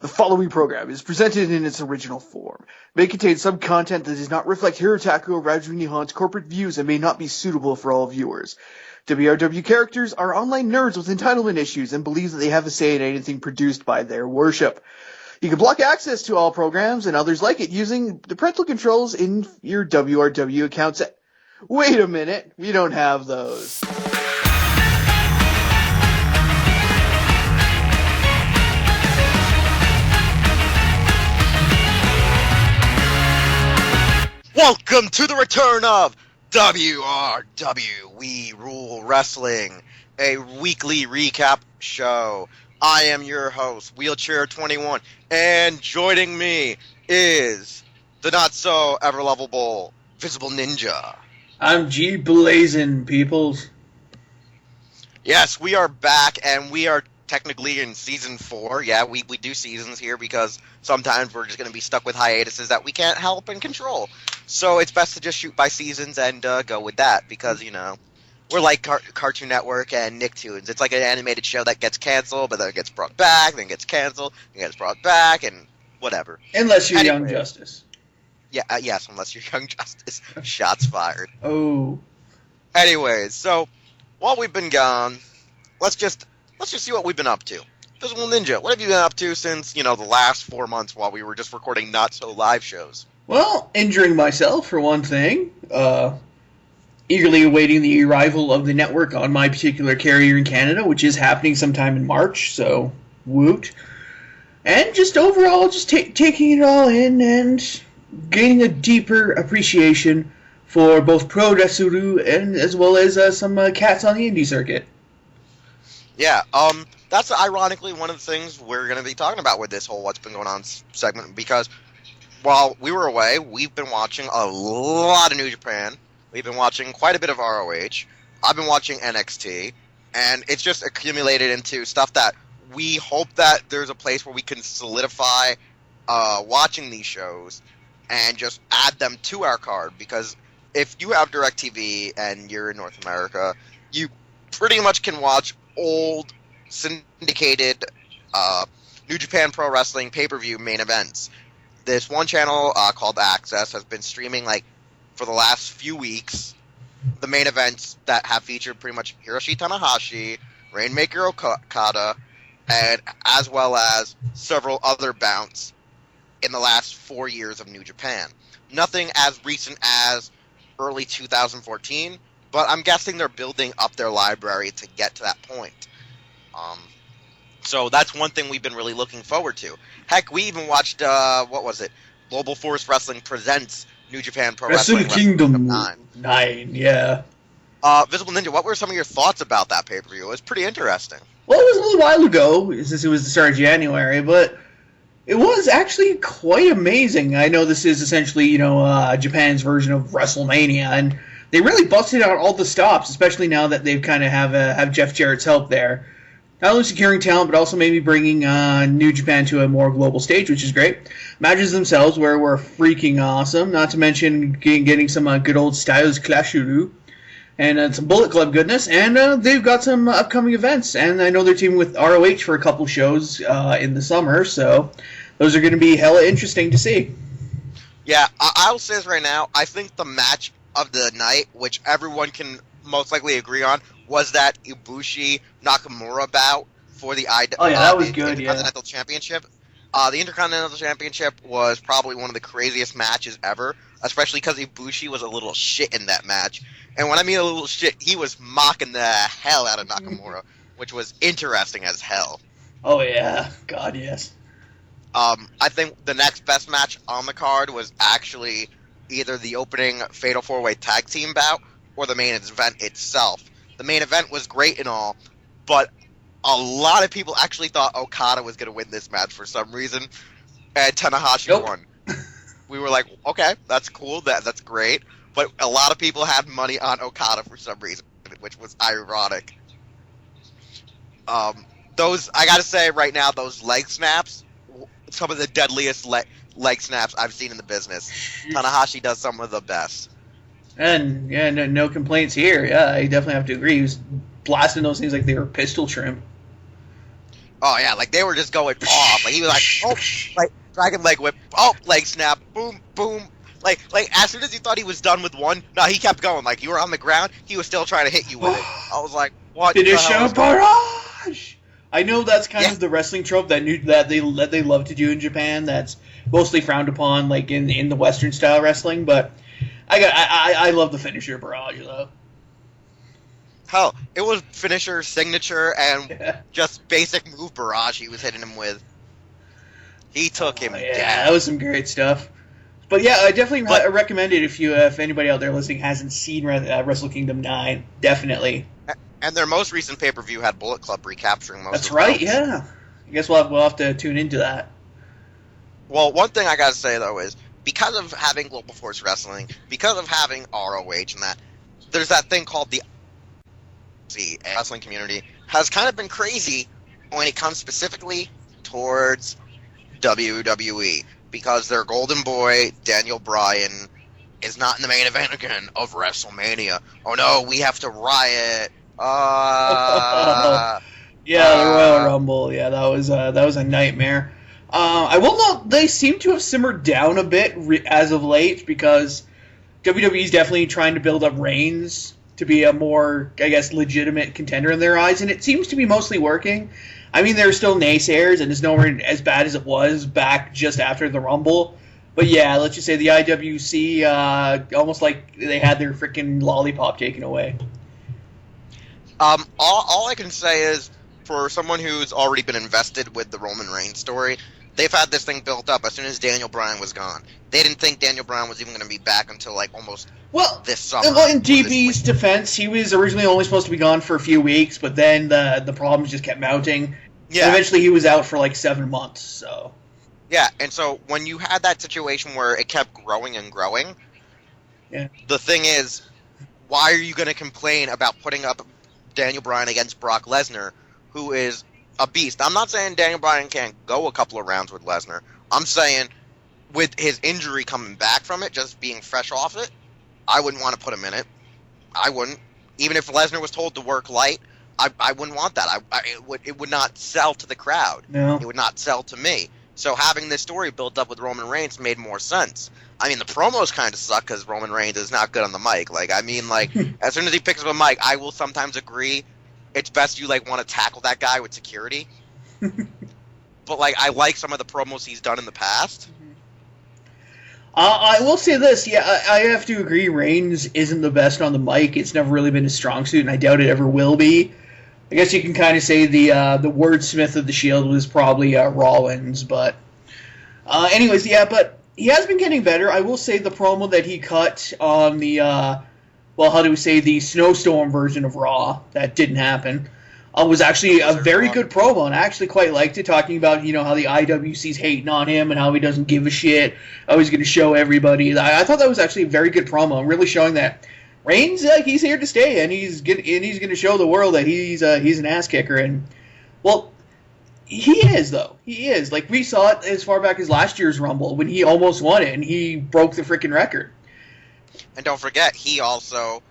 The following program is presented in its original form. It may contain some content that does not reflect Hirotaka or Raju Nihon's corporate views and may not be suitable for all viewers. WRW characters are online nerds with entitlement issues and believes that they have a say in anything produced by their worship. You can block access to all programs and others like it using the parental controls in your WRW accounts. Wait a minute, we don't have those. Welcome to the return of WRW, We Rule Wrestling, a weekly recap show. I am your host, Wheelchair21, and joining me is the not-so-ever-lovable Visible Ninja. I'm G Blazin', peoples. Yes, we are back, and we are technically in Season 4. Yeah, we do seasons here because sometimes we're just going to be stuck with hiatuses that we can't help and control. So it's best to just shoot by seasons and go with that because, you know, we're like Cartoon Network and Nicktoons. It's like an animated show that gets canceled, but then it gets brought back, then gets canceled, then gets brought back, and whatever. Unless you're Young Justice. Yeah, yes, unless you're Young Justice. Shots fired. Oh. Anyways, so while we've been gone, let's just see what we've been up to. Visible Ninja, what have you been up to since, the last 4 months while we were just recording not-so-live shows? Well, injuring myself, for one thing. Eagerly awaiting the arrival of the network on my particular carrier in Canada, which is happening sometime in March, so woot. And just overall, just taking it all in and gaining a deeper appreciation for both pro wrestling and as well as some cats on the indie circuit. Yeah, that's ironically one of the things we're going to be talking about with this whole What's Been Going On segment, because while we were away, we've been watching a lot of New Japan. We've been watching quite a bit of ROH. I've been watching NXT, and it's just accumulated into stuff that we hope that there's a place where we can solidify watching these shows and just add them to our card, because if you have DirecTV and you're in North America, you pretty much can watch old syndicated New Japan Pro Wrestling pay-per-view main events. This one channel called Access has been streaming, for the last few weeks, the main events that have featured pretty much Hiroshi Tanahashi, Rainmaker Okada, and as well as several other bouts in the last 4 years of New Japan. Nothing as recent as early 2014, but I'm guessing they're building up their library to get to that point. So that's one thing we've been really looking forward to. Heck, we even watched, Global Force Wrestling Presents New Japan Pro Wrestling Wrestle Kingdom 9, yeah. Visible Ninja, what were some of your thoughts about that pay-per-view? It was pretty interesting. Well, it was a little while ago, since it was the start of January, but it was actually quite amazing. I know this is essentially, Japan's version of WrestleMania, and they really busted out all the stops, especially now that they've kind of have Jeff Jarrett's help there. Not only securing talent, but also maybe bringing New Japan to a more global stage, which is great. Matches themselves were freaking awesome, not to mention getting some good old Styles Clashuru and some Bullet Club goodness, and they've got some upcoming events, and I know they're teaming with ROH for a couple shows in the summer, so those are going to be hella interesting to see. Yeah, I'll say this right now, I think the match of the night, which everyone can most likely agree on, was that Ibushi-Nakamura bout for the Intercontinental Championship. The Intercontinental Championship was probably one of the craziest matches ever, especially because Ibushi was a little shit in that match. And when I mean a little shit, he was mocking the hell out of Nakamura, which was interesting as hell. Oh yeah, God yes. I think the next best match on the card was actually either the opening Fatal 4-Way Tag Team bout or the main event itself. The main event was great and all, but a lot of people actually thought Okada was going to win this match for some reason, and Tanahashi won. We were like, okay, that's cool, that's great, but a lot of people had money on Okada for some reason, which was ironic. I gotta say right now, those leg snaps, some of the deadliest leg snaps I've seen in the business. Tanahashi does some of the best. And, yeah, no complaints here. Yeah, I definitely have to agree. He was blasting those things like they were pistol trim. Oh yeah, like they were just going off. Like he was like, oh, like dragon leg whip, oh, leg snap, boom, boom. Like as soon as you thought he was done with one, no, he kept going. Like you were on the ground, he was still trying to hit you with it. I was like, what? Finisher barrage. I know that's kind of the wrestling trope that they love to do in Japan. That's mostly frowned upon, like in the Western style wrestling. But I love the finisher barrage though. Hell, it was finisher, signature, and just basic move barrage he was hitting him with. He took him down. That was some great stuff. But yeah, I definitely recommend it if anybody out there listening hasn't seen Wrestle Kingdom 9. Definitely. And their most recent pay-per-view had Bullet Club recapturing most That's of the right, belts. yeah. I guess we'll have to tune into that. Well, one thing I gotta say, though, is because of having Global Force Wrestling, because of having ROH and that, there's that thing called the wrestling community has kind of been crazy when it comes specifically towards WWE, because their golden boy, Daniel Bryan, is not in the main event again of WrestleMania. Oh no, we have to riot. Yeah, the Royal Rumble. Yeah, that was a nightmare. I will note they seem to have simmered down a bit as of late, because WWE is definitely trying to build up Reigns to be a more, I guess, legitimate contender in their eyes, and it seems to be mostly working. I mean, there are still naysayers, and it's nowhere as bad as it was back just after the Rumble. But yeah, let's just say the IWC, almost like they had their freaking lollipop taken away. All I can say is, for someone who's already been invested with the Roman Reigns story, they've had this thing built up as soon as Daniel Bryan was gone. They didn't think Daniel Bryan was even going to be back until like almost this summer. Well, in DB's defense, he was originally only supposed to be gone for a few weeks, but then the problems just kept mounting. Yeah. And eventually he was out for like 7 months. So. Yeah, and so when you had that situation where it kept growing and growing, the thing is, why are you going to complain about putting up Daniel Bryan against Brock Lesnar, who is a beast? I'm not saying Daniel Bryan can't go a couple of rounds with Lesnar. I'm saying with his injury coming back from it, just being fresh off it, I wouldn't want to put him in it. I wouldn't. Even if Lesnar was told to work light, I wouldn't want that. It would not sell to the crowd. No. It would not sell to me. So having this story built up with Roman Reigns made more sense. I mean, the promos kind of suck because Roman Reigns is not good on the mic. Like, I mean, like, as soon as he picks up a mic, I will sometimes agree it's best you, like, want to tackle that guy with security. But, like, I like some of the promos he's done in the past. I will say this, I have to agree, Reigns isn't the best on the mic. It's never really been his strong suit, and I doubt it ever will be. I guess you can kind of say the wordsmith of the Shield was probably Rollins, but anyways, but he has been getting better. I will say the promo that he cut on the the snowstorm version of Raw, that didn't happen, was actually a very good promo, and I actually quite liked it, talking about, how the IWC's hating on him and how he doesn't give a shit, how he's going to show everybody. I thought that was actually a very good promo, and really showing that Reigns, he's here to stay, and he's going to show the world that he's an ass kicker. And well, he is though. He is. Like, we saw it as far back as last year's Rumble when he almost won it, and he broke the freaking record. And don't forget, he also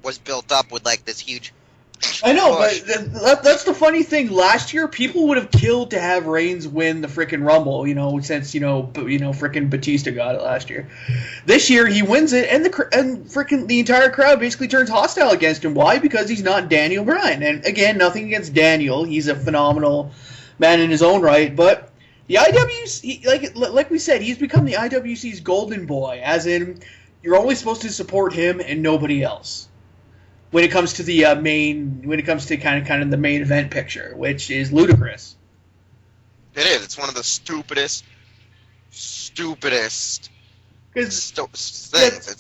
was built up with like this huge. I know, but that's the funny thing. Last year, people would have killed to have Reigns win the frickin' Rumble, since frickin' Batista got it last year. This year, he wins it, and the entire crowd basically turns hostile against him. Why? Because he's not Daniel Bryan. And again, nothing against Daniel. He's a phenomenal man in his own right. But the IWC, like we said, he's become the IWC's golden boy, as in you're only supposed to support him and nobody else. When it comes to the kind of the main event picture, which is ludicrous. It is. It's one of the stupidest things.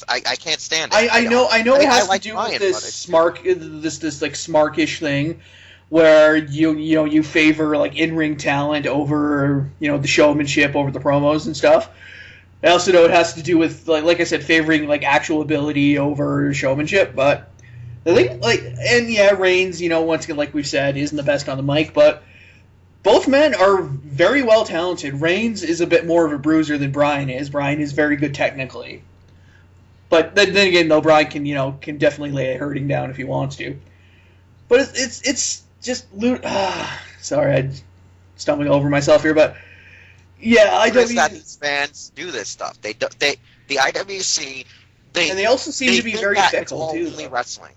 I can't stand it. I know it has to do with this smarkish thing, where you favor like in-ring talent over the showmanship over the promos and stuff. I also know it has to do with like I said, favoring like actual ability over showmanship, but. I think, Reigns, once again, like we've said, isn't the best on the mic, but both men are very well talented. Reigns is a bit more of a bruiser than Bryan is. Bryan is very good technically. But then again, though, Bryan can definitely lay a hurting down if he wants to. But it's just sorry, stumbling over myself here, but yeah, Chris, that these fans do this stuff. The IWC, and they also seem to be very fickle too. Only wrestling.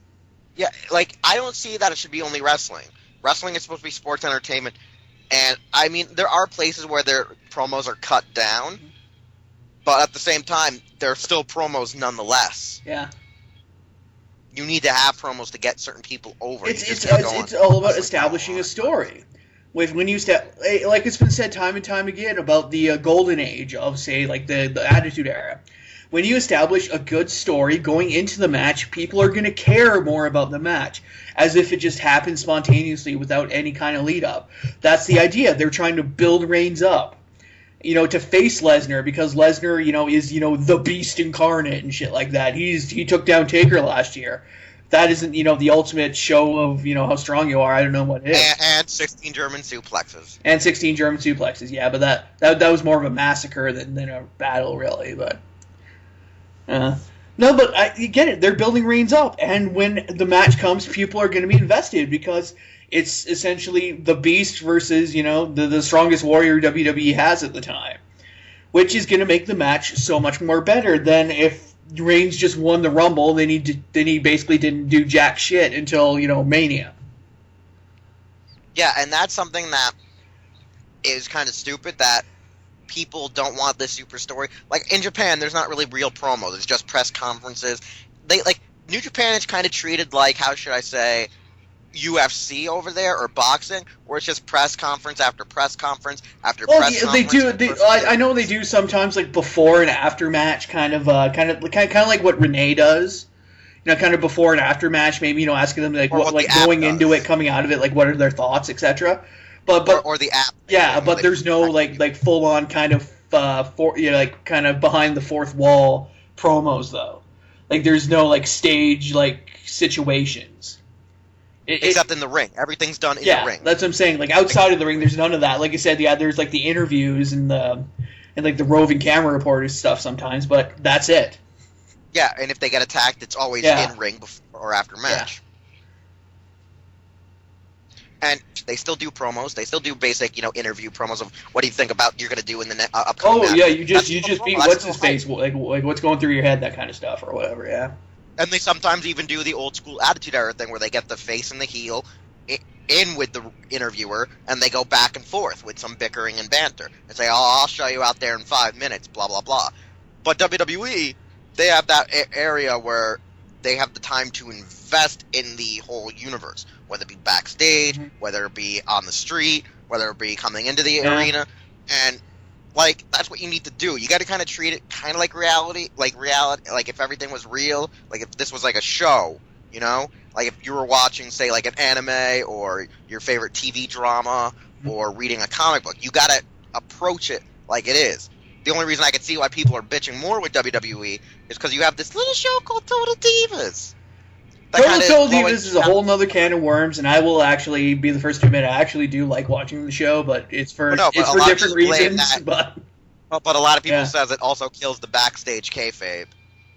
Yeah, like I don't see that it should be only wrestling. Wrestling is supposed to be sports entertainment, and I mean there are places where their promos are cut down, but at the same time they're still promos nonetheless. Yeah. You need to have promos to get certain people over. It's all about establishing a story. When you like it's been said time and time again about the golden age of, say, like the Attitude Era. When you establish a good story going into the match, people are going to care more about the match, as if it just happened spontaneously without any kind of lead up. That's the idea. They're trying to build Reigns up, to face Lesnar, because Lesnar, is the beast incarnate and shit like that. He took down Taker last year. That isn't, the ultimate show of, how strong you are. I don't know what it is. And 16 German suplexes. And 16 German suplexes, yeah. But that was more of a massacre than a battle, really. But no, but you get it. They're building Reigns up. And when the match comes, people are going to be invested because it's essentially the Beast versus, the strongest warrior WWE has at the time. Which is going to make the match so much more better than if Reigns just won the Rumble, then he basically didn't do jack shit until, Mania. Yeah, and that's something that is kind of stupid, that people don't want this super story. Like, in Japan, there's not really real promos. It's just press conferences. New Japan is kind of treated like, how should I say, UFC over there, or boxing, where it's just press conference after press conference after press conference. They do. I know they do sometimes, like before and after match, kind of like what Renee does. Kind of before and after match, maybe asking them what going into it, coming out of it, like what are their thoughts, etc. But or the app. Yeah, but there's no like full on kind of kind of behind the fourth wall promos though. Like there's no like stage like situations. Except in the ring. Everything's done in the ring. That's what I'm saying. Like, outside of the ring, there's none of that. Like I said, there's, like, the interviews and like, the roving camera reporters stuff sometimes, but that's it. Yeah, and if they get attacked, it's always in ring before or after match. Yeah. And they still do promos. They still do basic, interview promos of what do you think about you're going to do in the upcoming match. Oh, yeah, you just beat what's-his-face, like, what's going through your head, that kind of stuff, or whatever, yeah. And they sometimes even do the old school Attitude Era thing where they get the face and the heel in with the interviewer, and they go back and forth with some bickering and banter. And say, I'll show you out there in 5 minutes, blah, blah, blah. But WWE, they have that area where they have the time to invest in the whole universe, whether it be backstage, whether it be on the street, whether it be coming into the arena. And like, that's what you need to do. You got to kind of treat it kind of like reality, like if everything was real, like if this was like a show, like if you were watching, say, like an anime or your favorite TV drama or reading a comic book. You got to approach it like it is. The only reason I can see why people are bitching more with WWE is because you have this little show called Total Divas. Total Divas is a whole nother can of worms, and I will actually be the first to admit I actually do like watching the show, but it's for different reasons. But a lot of people says it also kills the backstage kayfabe.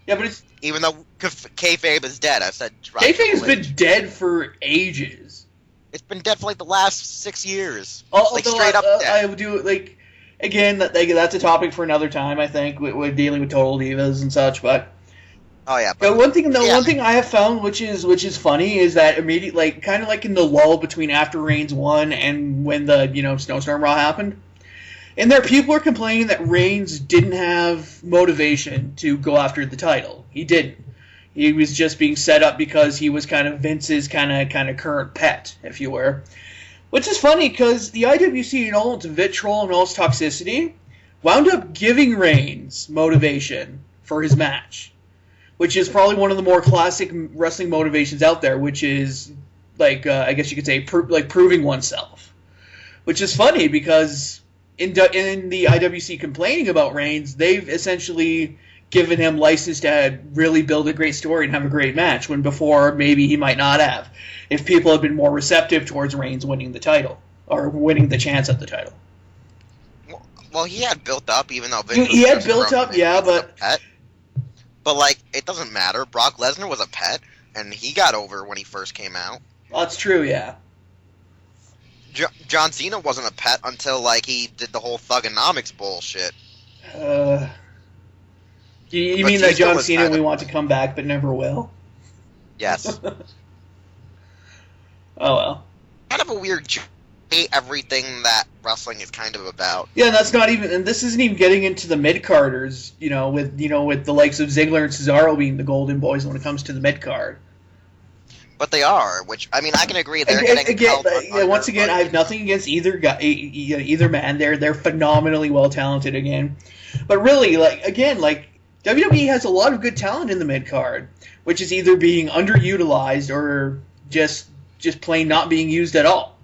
Yeah, but even though kayfabe is dead, I said kayfabe's been dead for ages. It's been dead for like the last 6 years. Straight up dead. I would do like again. That's a topic for another time. I think with dealing with Total Divas and such, but. Oh yeah. But one thing I have found, which is funny, is that immediately, like kind of like in the lull between after Reigns won and when the Snowstorm Raw happened, and there people are complaining that Reigns didn't have motivation to go after the title. He didn't. He was just being set up because he was kind of Vince's kind of current pet, if you were. Which is funny because the IWC, in all its vitriol and all its toxicity, wound up giving Reigns motivation for his match. Which is probably one of the more classic wrestling motivations out there, which is, like, I guess you could say, proving oneself. Which is funny, because in the IWC complaining about Reigns, they've essentially given him license to really build a great story and have a great match, when before, maybe he might not have, if people had been more receptive towards Reigns winning the title, or winning the chance at the title. Well, he had built up, even though Vince he had built up, yeah, but... But, like, it doesn't matter. Brock Lesnar was a pet, and he got over when he first came out. Well, that's true, yeah. John Cena wasn't a pet until like he did the whole Thugonomics bullshit. You mean that John Cena we want to come back but never will? Yes. Oh well. Kind of a weird hate everything that wrestling is kind of about. Yeah, and that's not even, and this isn't even getting into the mid-carders, with the likes of Ziggler and Cesaro being the golden boys when it comes to the mid-card. But they are, which, I mean, I can agree they're getting once again, I have nothing against either guy, either man. They're phenomenally well talented again. But really, WWE has a lot of good talent in the mid-card, which is either being underutilized or just plain not being used at all.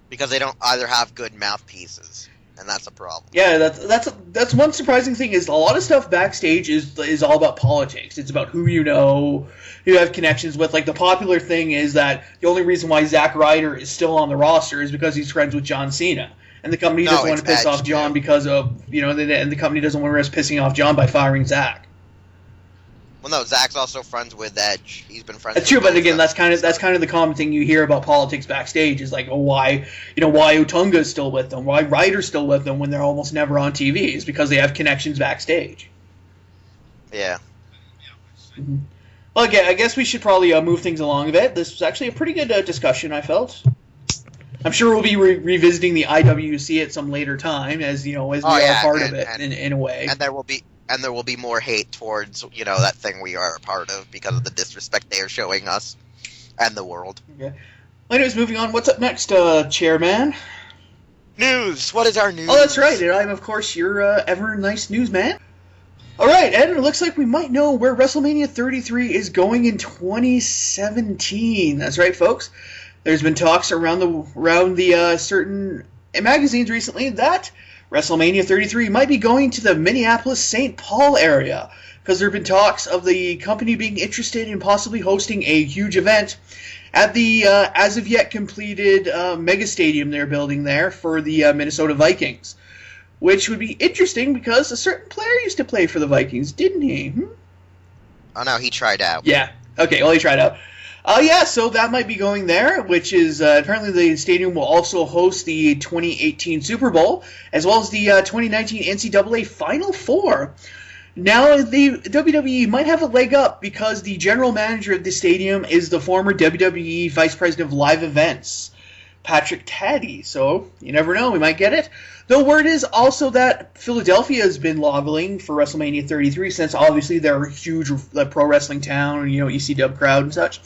Because they don't either have good mouthpieces, and that's a problem. Yeah, that's one surprising thing is a lot of stuff backstage is all about politics. It's about who you know, who you have connections with. Like the popular thing is that the only reason why Zack Ryder is still on the roster is because he's friends with John Cena, and the company doesn't want to piss off John because of and the company doesn't want to risk pissing off John by firing Zack. Well, no, Zack's also friends with Edge. He's been friends. That's true, but again, that's kind of the common thing you hear about politics backstage is like, why Otunga's still with them, why Ryder's still with them when they're almost never on TV is because they have connections backstage. Yeah. Mm-hmm. Well, again, I guess we should probably move things along a bit. This was actually a pretty good discussion, I felt. I'm sure we'll be revisiting the IWC at some later time, as we are part of it in a way. And there will be more hate towards, that thing we are a part of because of the disrespect they are showing us and the world. Okay. Well, anyways, moving on. What's up next, Chairman? News! What is our news? Oh, that's right. And I'm, of course, your ever nice newsman. All right, and it looks like we might know where WrestleMania 33 is going in 2017. That's right, folks. There's been talks around the certain magazines recently that WrestleMania 33 might be going to the Minneapolis-St. Paul area because there have been talks of the company being interested in possibly hosting a huge event at the as of yet completed mega stadium they're building there for the Minnesota Vikings, which would be interesting because a certain player used to play for the Vikings, didn't he? Oh no, he tried out. Yeah. Okay, well, he tried out. So that might be going there, which is apparently the stadium will also host the 2018 Super Bowl, as well as the 2019 NCAA Final Four. Now, the WWE might have a leg up because the general manager of the stadium is the former WWE Vice President of Live Events, Patrick Taddy. So, you never know, we might get it. The word is also that Philadelphia has been lobbying for WrestleMania 33 since obviously they're a huge pro wrestling town, ECW crowd and such.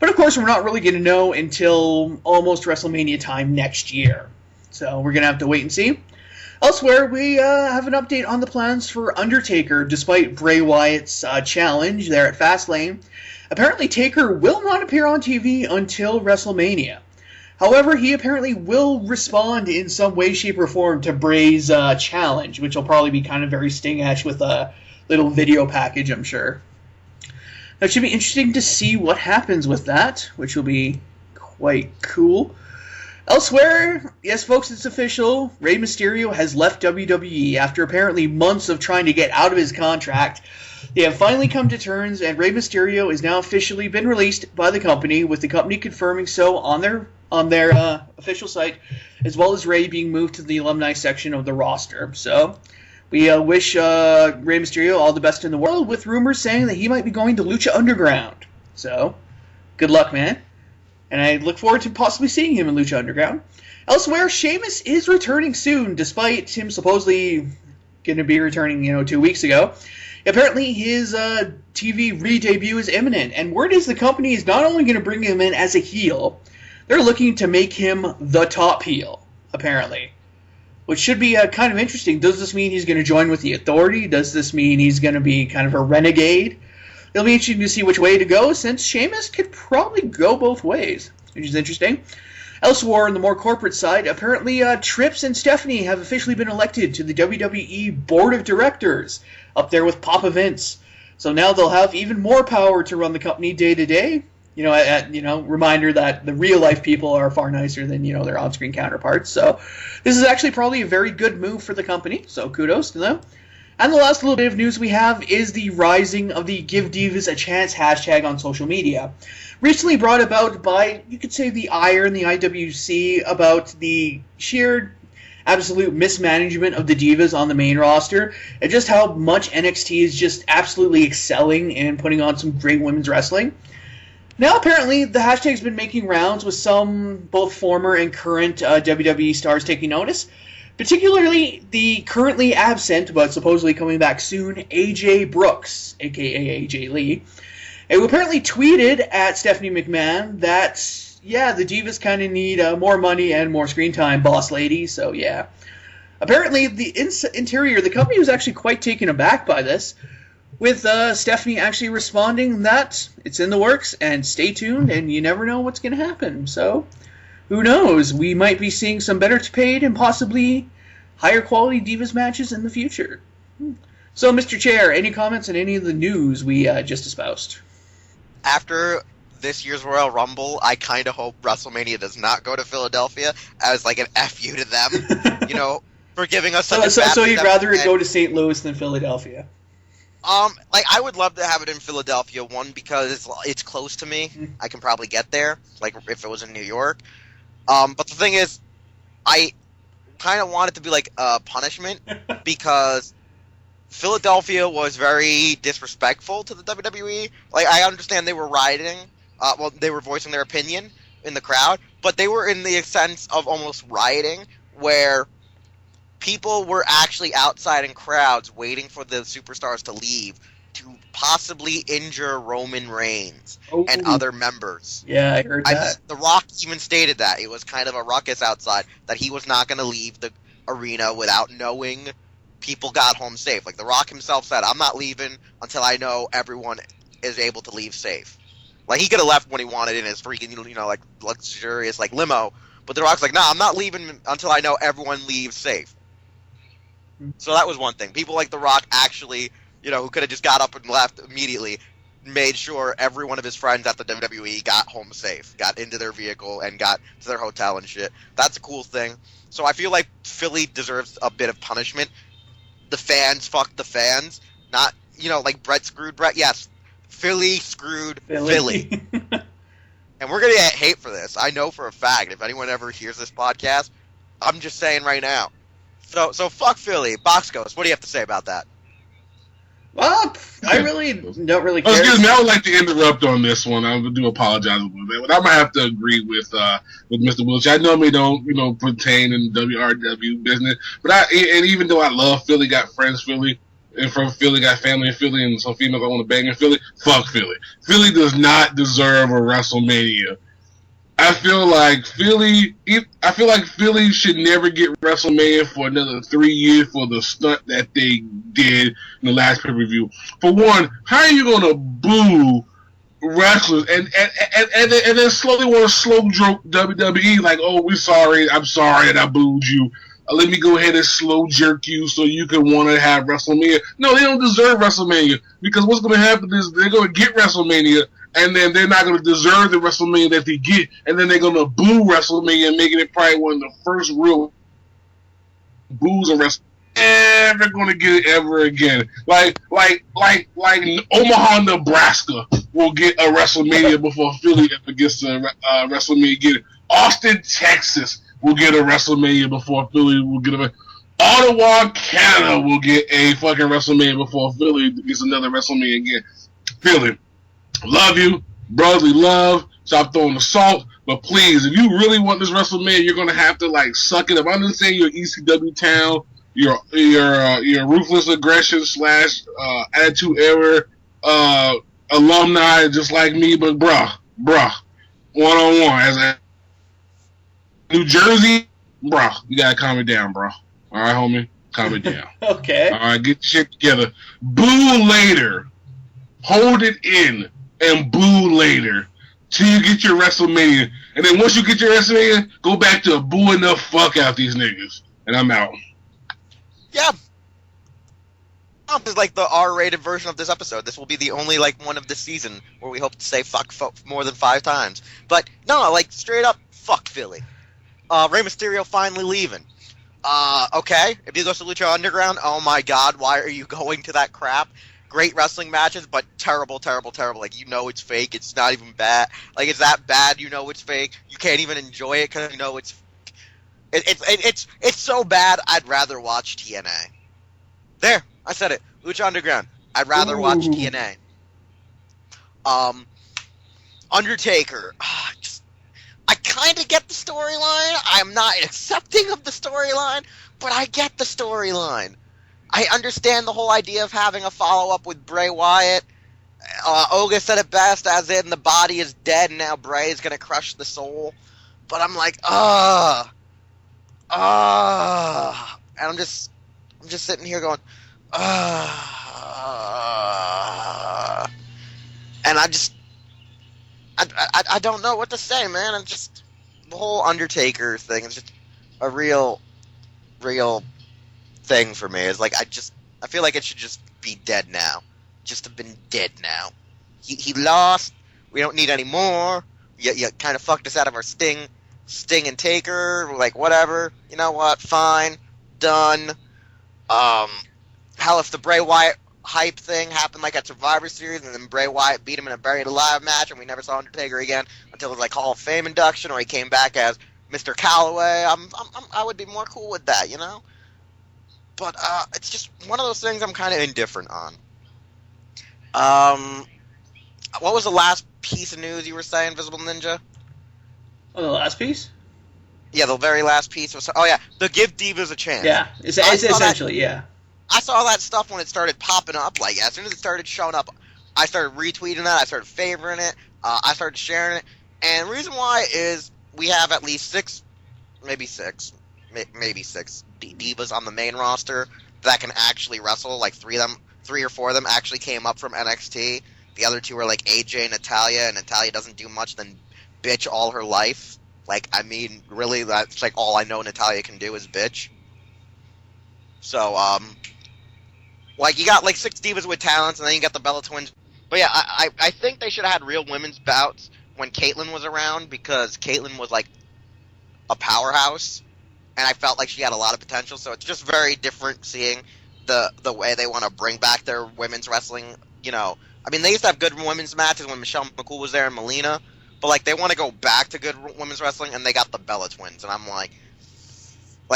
But of course, we're not really going to know until almost WrestleMania time next year. So we're going to have to wait and see. Elsewhere, we have an update on the plans for Undertaker, despite Bray Wyatt's challenge there at Fastlane. Apparently, Taker will not appear on TV until WrestleMania. However, he apparently will respond in some way, shape, or form to Bray's challenge, which will probably be kind of very Sting-ish with a little video package, I'm sure. Now, it should be interesting to see what happens with that, which will be quite cool. Elsewhere, yes, folks, it's official. Rey Mysterio has left WWE after apparently months of trying to get out of his contract. They have finally come to terms, and Rey Mysterio is now officially been released by the company, with the company confirming so on their official site, as well as Rey being moved to the alumni section of the roster. So, we wish Rey Mysterio all the best in the world, with rumors saying that he might be going to Lucha Underground. So, good luck, man. And I look forward to possibly seeing him in Lucha Underground. Elsewhere, Sheamus is returning soon, despite him supposedly going to be returning, 2 weeks ago. Apparently, his TV re-debut is imminent, and word is the company is not only going to bring him in as a heel, they're looking to make him the top heel, apparently. Which should be kind of interesting. Does this mean he's going to join with the Authority? Does this mean he's going to be kind of a renegade? It'll be interesting to see which way to go, since Sheamus could probably go both ways, which is interesting. Elsewhere, on the more corporate side, apparently Trips and Stephanie have officially been elected to the WWE Board of Directors, up there with Papa Vince. So now they'll have even more power to run the company day to day. Reminder that the real life people are far nicer than, their on-screen counterparts. So this is actually probably a very good move for the company, so kudos to them. And the last little bit of news we have is the rising of the Give Divas a Chance hashtag on social media. Recently brought about by, you could say, the ire in the IWC about the sheer absolute mismanagement of the Divas on the main roster, and just how much NXT is just absolutely excelling and putting on some great women's wrestling. Now, apparently, the hashtag's been making rounds with some both former and current WWE stars taking notice. Particularly the currently absent, but supposedly coming back soon, AJ Brooks, aka AJ Lee, who apparently tweeted at Stephanie McMahon that, yeah, the Divas kind of need more money and more screen time, boss lady, so yeah. Apparently, the interior, the company was actually quite taken aback by this, with Stephanie actually responding that it's in the works, and stay tuned, and you never know what's going to happen, so who knows? We might be seeing some better paid and possibly higher quality Divas matches in the future. So, Mr. Chair, any comments on any of the news we just espoused? After this year's Royal Rumble, I kind of hope WrestleMania does not go to Philadelphia as like an FU to them, you know, for giving us such So you'd rather it go to St. Louis than Philadelphia? Like I would love to have it in Philadelphia. One, because it's close to me. I can probably get there. Like if it was in New York. But the thing is, I kind of want it to be like a punishment because Philadelphia was very disrespectful to the WWE. Like, I understand they were rioting. They were voicing their opinion in the crowd, but they were in the sense of almost rioting, where people were actually outside in crowds waiting for the superstars to leave to possibly injure Roman Reigns and other members. Yeah, I heard that. The Rock even stated that. It was kind of a ruckus outside, that he was not going to leave the arena without knowing people got home safe. Like, The Rock himself said, I'm not leaving until I know everyone is able to leave safe. Like, he could have left when he wanted in his freaking, you know, like, luxurious, like, limo. But The Rock's like, nah, I'm not leaving until I know everyone leaves safe. So that was one thing. People like The Rock actually, you know, who could have just got up and left immediately, made sure every one of his friends at the WWE got home safe, got into their vehicle, and got to their hotel and shit. That's a cool thing. So I feel like Philly deserves a bit of punishment. The fans fucked the fans. Not, you know, like Brett screwed Brett. Yes, Philly screwed Philly. And we're going to get hate for this. I know for a fact. If anyone ever hears this podcast, I'm just saying right now. So fuck Philly. Box Ghost, what do you have to say about that? Well, I really don't really care. Excuse me, I would like to interrupt on this one. I do apologize a little bit, but I'm gonna have to agree with Mr. Wiltshire. I normally don't, you know, pertain in the WRW business, but and even though I love Philly, got friends Philly, and from Philly, got family in Philly, and some females I want to bang in Philly. Fuck Philly. Philly does not deserve a WrestleMania. I feel like Philly should never get WrestleMania for another 3 years for the stunt that they did in the last pay-per-view. For one, how are you gonna boo wrestlers and then slowly want to slow joke WWE like, oh, I'm sorry that I booed you. Let me go ahead and slow jerk you so you can want to have WrestleMania. No, they don't deserve WrestleMania, because what's going to happen is they're going to get WrestleMania, and then they're not going to deserve the WrestleMania that they get, and then they're going to boo WrestleMania, making it probably one of the first real boos of WrestleMania ever going to get it ever again. Like Omaha, Nebraska will get a WrestleMania before Philly ever gets a WrestleMania again. Austin, Texas will get a WrestleMania before Philly will get a... Ottawa, Canada will get a fucking WrestleMania before Philly gets another WrestleMania again. Philly, love you, brotherly love, stop throwing the salt, but please, if you really want this WrestleMania, you're gonna have to, like, suck it up. I understand you're ECW town, you're ruthless aggression / attitude error alumni just like me, but bruh, one-on-one as a New Jersey, bro, you gotta calm it down, bro. All right, homie, calm it down. Okay. All right, get your shit together. Boo later. Hold it in and boo later till you get your WrestleMania. And then once you get your WrestleMania, go back to booing the fuck out these niggas. And I'm out. Yeah. This is like the R-rated version of this episode. This will be the only like one of this season where we hope to say fuck more than 5 times. But no, like straight up, fuck Philly. Rey Mysterio finally leaving. Okay. If you go to Lucha Underground, oh my god, why are you going to that crap? Great wrestling matches, but terrible, terrible, terrible. Like, you know it's fake. It's not even bad. Like, it's that bad. You know it's fake. You can't even enjoy it because you know it's. It's so bad. I'd rather watch TNA. There, I said it. Lucha Underground. I'd rather watch TNA. Undertaker. I kind of get the storyline. I'm not accepting of the storyline, but I get the storyline. I understand the whole idea of having a follow-up with Bray Wyatt. Oga said it best, as in the body is dead and now Bray is going to crush the soul. But I'm like, and I'm just sitting here going, and I don't know what to say, man. I'm just, the whole Undertaker thing is just a real thing for me. It's like, I feel like it should just be dead now. Just have been dead now. He lost. We don't need any more. You kind of fucked us out of our Sting and Taker. We're like, whatever. You know what? Fine. Done. Hell, if the Bray Wyatt hype thing happened like at Survivor Series, and then Bray Wyatt beat him in a Buried Alive match, and we never saw Undertaker again until his like Hall of Fame induction, or he came back as Mr. Calloway, I would be more cool with that, you know. But it's just one of those things I'm kind of indifferent on. What was the last piece of news you were saying, Visible Ninja? Oh, the last piece? Yeah, the very last piece was. Oh yeah, the Give Divas a Chance. Yeah, it's essentially, yeah. I saw that stuff when it started popping up. Like, as soon as it started showing up, I started retweeting that. I started favoring it. I started sharing it. And the reason why is we have at least maybe six divas on the main roster that can actually wrestle. Like, three or four of them actually came up from NXT. The other two are like AJ and Natalya, and Natalya doesn't do much than bitch all her life. Like, I mean, really, that's like all I know Natalya can do is bitch. So, like, you got like 6 divas with talents, and then you got the Bella Twins. But yeah, I think they should have had real women's bouts when Caitlyn was around, because Caitlyn was like a powerhouse, and I felt like she had a lot of potential. So it's just very different seeing the way they want to bring back their women's wrestling. You know, I mean, they used to have good women's matches when Michelle McCool was there and Melina, but like they want to go back to good women's wrestling, and they got the Bella Twins, and I'm like,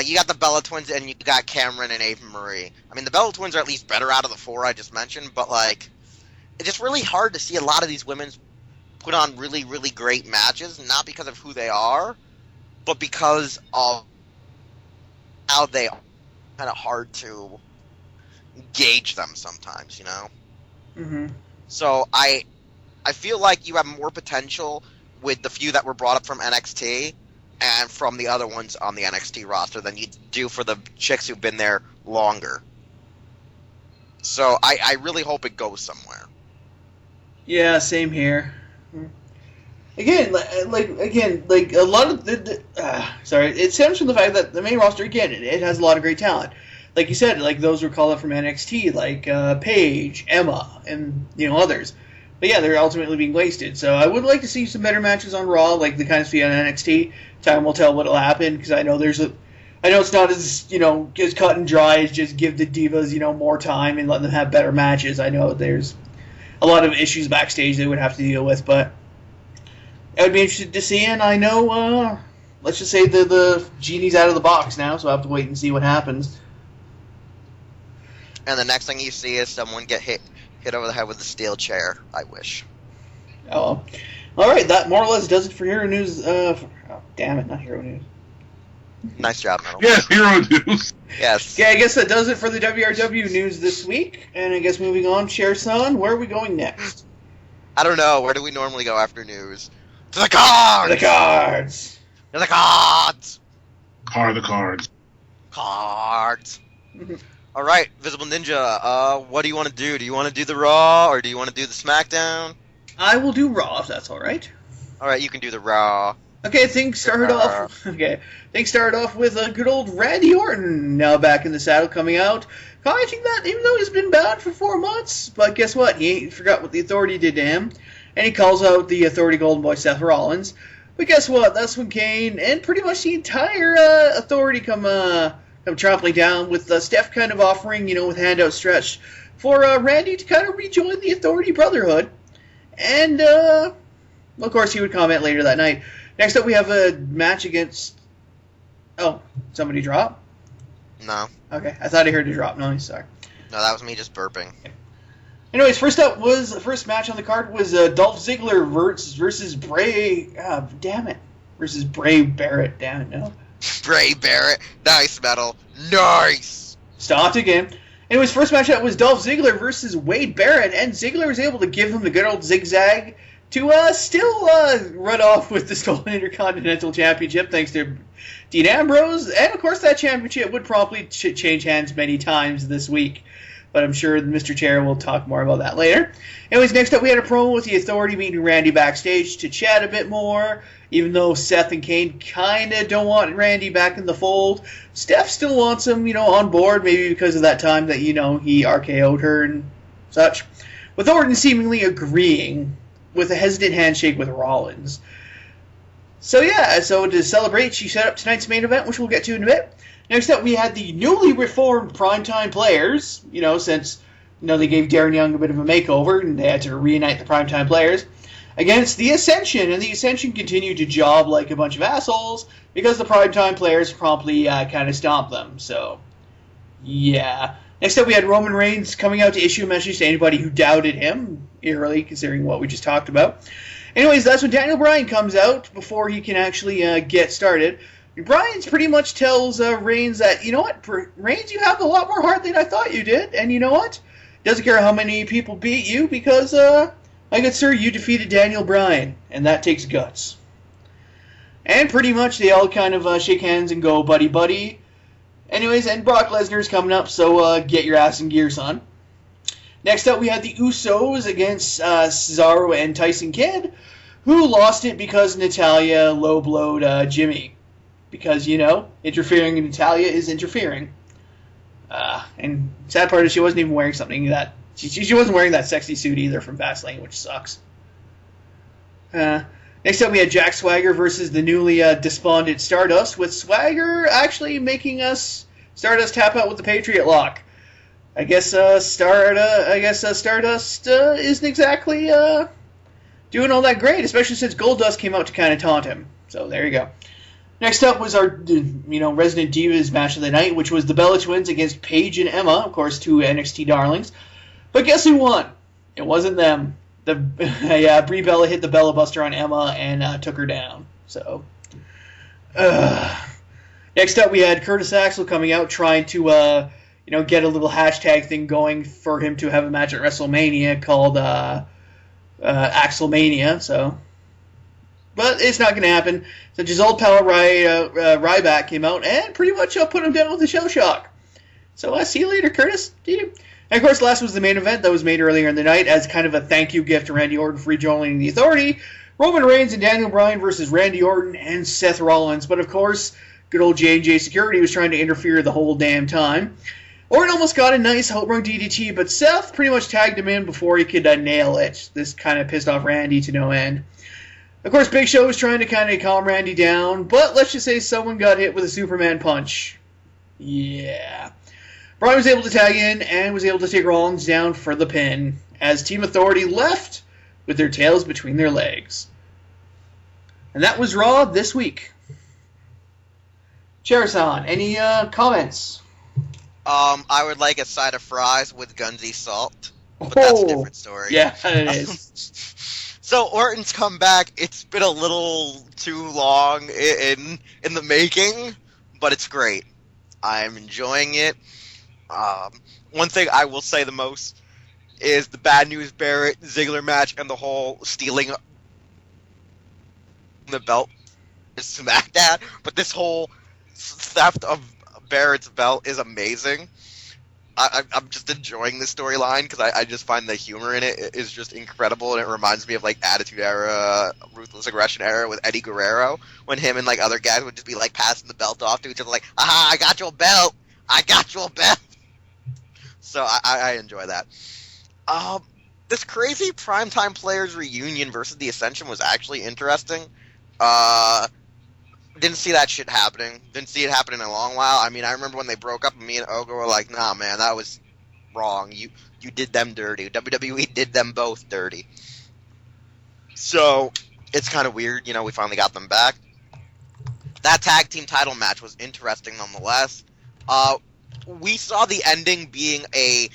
you got the Bella Twins and you got Cameron and Ava Marie. I mean, the Bella Twins are at least better out of the 4 I just mentioned, but like, it's just really hard to see a lot of these women put on really, really great matches, not because of who they are, but because of how they are. Kind of hard to gauge them sometimes, you know? Mm-hmm. So I feel like you have more potential with the few that were brought up from NXT and from the other ones on the NXT roster than you do for the chicks who've been there longer. So I really hope it goes somewhere. Yeah, same here. Again, like a lot of it stems from the fact that the main roster, again, it has a lot of great talent. Like you said, like those were called up from NXT, like Paige, Emma, and others. But yeah, they're ultimately being wasted. So I would like to see some better matches on Raw, like the kind of see on NXT. Time will tell what'll happen, because I know it's not as as cut and dry as just give the divas more time and let them have better matches. I know there's a lot of issues backstage they would have to deal with, but I would be interested to see. And I know, let's just say the genie's out of the box now, so I have to wait and see what happens. And the next thing you see is someone get hit over the head with a steel chair. I wish. Oh, all right. That more or less does it for Hero News. Damn it, not Hero News. Nice job, Metal. Yes, Hero News. Yes. Yeah, I guess that does it for the WRW news this week. And I guess moving on, Cher-san, where are we going next? I don't know. Where do we normally go after news? To the cards! The cards! To the cards! The cards. Cards. All right, Visible Ninja, what do you want to do? Do you want to do the Raw, or do you want to do the SmackDown? I will do Raw, if that's all right. All right, you can do the Raw. Okay, things started off with a good old Randy Orton, now back in the saddle, coming out, commenting that even though he's been bound for 4 months, but guess what? He forgot what the Authority did to him, and he calls out the Authority Golden Boy Seth Rollins. But guess what? That's when Kane and pretty much the entire Authority come come trampling down with Steph kind of offering, with hand outstretched for Randy to kind of rejoin the Authority Brotherhood. And, of course, he would comment later that night. Next up, we have a match against... Oh, somebody drop? No. Okay, I thought I heard a drop. No, sorry. No, that was me just burping. Anyways, first match on the card was Dolph Ziggler versus Bray... damn it. Versus Bray Barrett. Damn it, no. Bray Barrett. Nice, Metal. Nice! Stopped again. Anyways, first match up was Dolph Ziggler versus Wade Barrett, and Ziggler was able to give him the good old zigzag to still run off with the stolen Intercontinental Championship, thanks to Dean Ambrose. And, of course, that championship would probably change hands many times this week. But I'm sure Mr. Chair will talk more about that later. Anyways, next up we had a promo with the Authority meeting Randy backstage to chat a bit more. Even though Seth and Kane kind of don't want Randy back in the fold, Steph still wants him, on board, maybe because of that time that, he RKO'd her and such. With Orton seemingly agreeing with a hesitant handshake with Rollins. So to celebrate, she set up tonight's main event, which we'll get to in a bit. Next up, we had the newly reformed Primetime Players, since, they gave Darren Young a bit of a makeover, and they had to reunite the Primetime Players, against the Ascension, and the Ascension continued to job like a bunch of assholes, because the Primetime Players promptly kind of stomped them, so, yeah. Next up, we had Roman Reigns coming out to issue a message to anybody who doubted him, eerily, considering what we just talked about. Anyways, that's when Daniel Bryan comes out, before he can actually get started. Bryan pretty much tells Reigns that, Reigns, you have a lot more heart than I thought you did, and you know what? Doesn't care how many people beat you, because, my good sir, you defeated Daniel Bryan, and that takes guts. And pretty much they all kind of shake hands and go buddy-buddy. Anyways, and Brock Lesnar's coming up, so get your ass in gear, son. Next up, we had the Usos against Cesaro and Tyson Kidd, who lost it because Natalya low-blowed Jimmy. Because, interfering in Natalya is interfering. And sad part is she wasn't even wearing something that... She wasn't wearing that sexy suit either from Fastlane, which sucks. Next up we had Jack Swagger versus the newly despondent Stardust, with Swagger actually making us Stardust tap out with the Patriot Lock. I guess Stardust isn't exactly doing all that great, especially since Goldust came out to kind of taunt him. So there you go. Next up was our, Resident Divas match of the night, which was the Bella Twins against Paige and Emma, of course, two NXT darlings. But guess who won? It wasn't them. Brie Bella hit the Bella Buster on Emma and took her down. So, next up we had Curtis Axel coming out trying to, get a little hashtag thing going for him to have a match at WrestleMania called Axelmania. So. But it's not going to happen. So Giselle Power Ryback came out and pretty much put him down with a shell shock. So see you later, Curtis. And of course, last was the main event that was made earlier in the night as kind of a thank you gift to Randy Orton for rejoining the Authority. Roman Reigns and Daniel Bryan versus Randy Orton and Seth Rollins. But of course, good old J&J Security was trying to interfere the whole damn time. Orton almost got a nice Hope Run DDT, but Seth pretty much tagged him in before he could nail it. This kind of pissed off Randy to no end. Of course, Big Show was trying to kind of calm Randy down, but let's just say someone got hit with a Superman punch. Yeah. Bryan was able to tag in and was able to take Rollins down for the pin, as Team Authority left with their tails between their legs. And that was Raw this week. Cherisan, any comments? I would like a side of fries with Gunzy salt, but that's a different story. Yeah, it is. So Orton's come back. It's been a little too long in the making, but it's great. I'm enjoying it. One thing I will say the most is the Bad News Barrett Ziggler match and the whole stealing the belt is smacked at, but this whole theft of Barrett's belt is amazing. I'm just enjoying this storyline because I just find the humor in it is just incredible, and it reminds me of like Attitude Era, Ruthless Aggression Era with Eddie Guerrero, when him and like other guys would just be like passing the belt off to each other like, aha, I got your belt! I got your belt! So I enjoy that. This crazy Primetime Players reunion versus the Ascension was actually interesting. Didn't see that shit happening. Didn't see it happen in a long while. I mean, I remember when they broke up and me and Ogo were like, nah, man, that was wrong. You did them dirty. WWE did them both dirty. So, it's kind of weird, we finally got them back. That tag team title match was interesting nonetheless. We saw the ending being a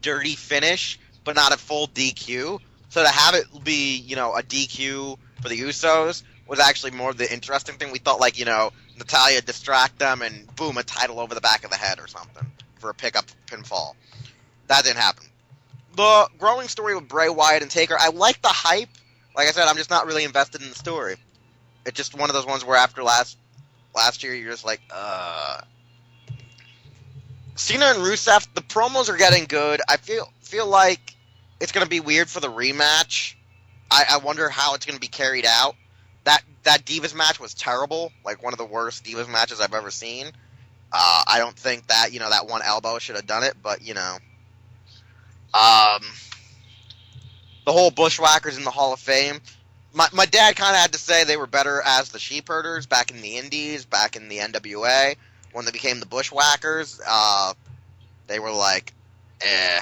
dirty finish, but not a full DQ. So to have it be, a DQ for the Usos was actually more of the interesting thing. We thought, Natalya distract them and boom, a title over the back of the head or something for a pickup pinfall. That didn't happen. The growing story with Bray Wyatt and Taker, I like the hype. Like I said, I'm just not really invested in the story. It's just one of those ones where after last year, you're just like, Cena and Rusev, the promos are getting good. I feel like it's going to be weird for the rematch. I wonder how it's going to be carried out. That Divas match was terrible, like one of the worst Divas matches I've ever seen. I don't think that, that one elbow should have done it, but, the whole Bushwhackers in the Hall of Fame. My dad kind of had to say they were better as the Sheepherders back in the Indies, back in the NWA. When they became the Bushwhackers, they were like, eh.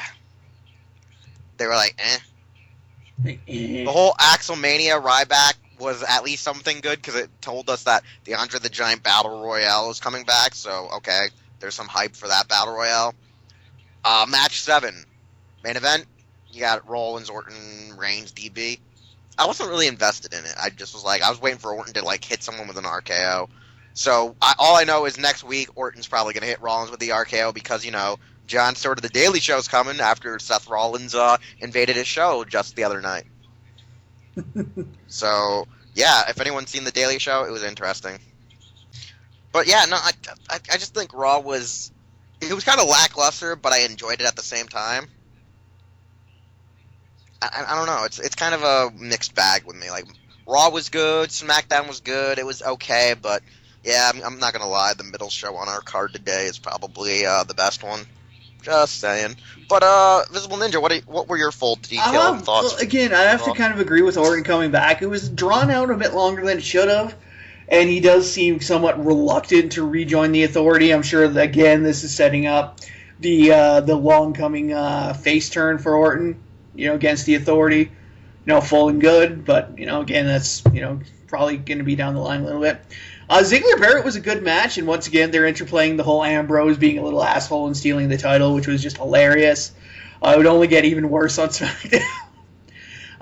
They were like, eh. The whole Axelmania Ryback was at least something good because it told us that the Andre the Giant Battle Royale is coming back. So, okay, there's some hype for that Battle Royale. Match 7. Main event, you got Rollins, Orton, Reigns, DB. I wasn't really invested in it. I just was like, I was waiting for Orton to, hit someone with an RKO. So, all I know is next week, Orton's probably going to hit Rollins with the RKO because, John Stewart of The Daily Show's coming after Seth Rollins invaded his show just the other night. So, yeah, if anyone's seen The Daily Show, it was interesting. But, yeah, no, I just think Raw was... It was kind of lackluster, but I enjoyed it at the same time. I don't know. It's kind of a mixed bag with me. Raw was good, SmackDown was good, it was okay, but, yeah, I'm not going to lie, the middle show on our card today is probably the best one. Just saying. But, Visible Ninja, what were your full detailed thoughts? Well, again, I have to kind of agree with Orton coming back. It was drawn out a bit longer than it should have, and he does seem somewhat reluctant to rejoin the Authority. I'm sure that, again, this is setting up the long-coming face turn for Orton, against the Authority. Full and good, but, again, that's, probably going to be down the line a little bit. Ziggler-Barrett was a good match, and once again, they're interplaying the whole Ambrose being a little asshole and stealing the title, which was just hilarious. It would only get even worse on SmackDown.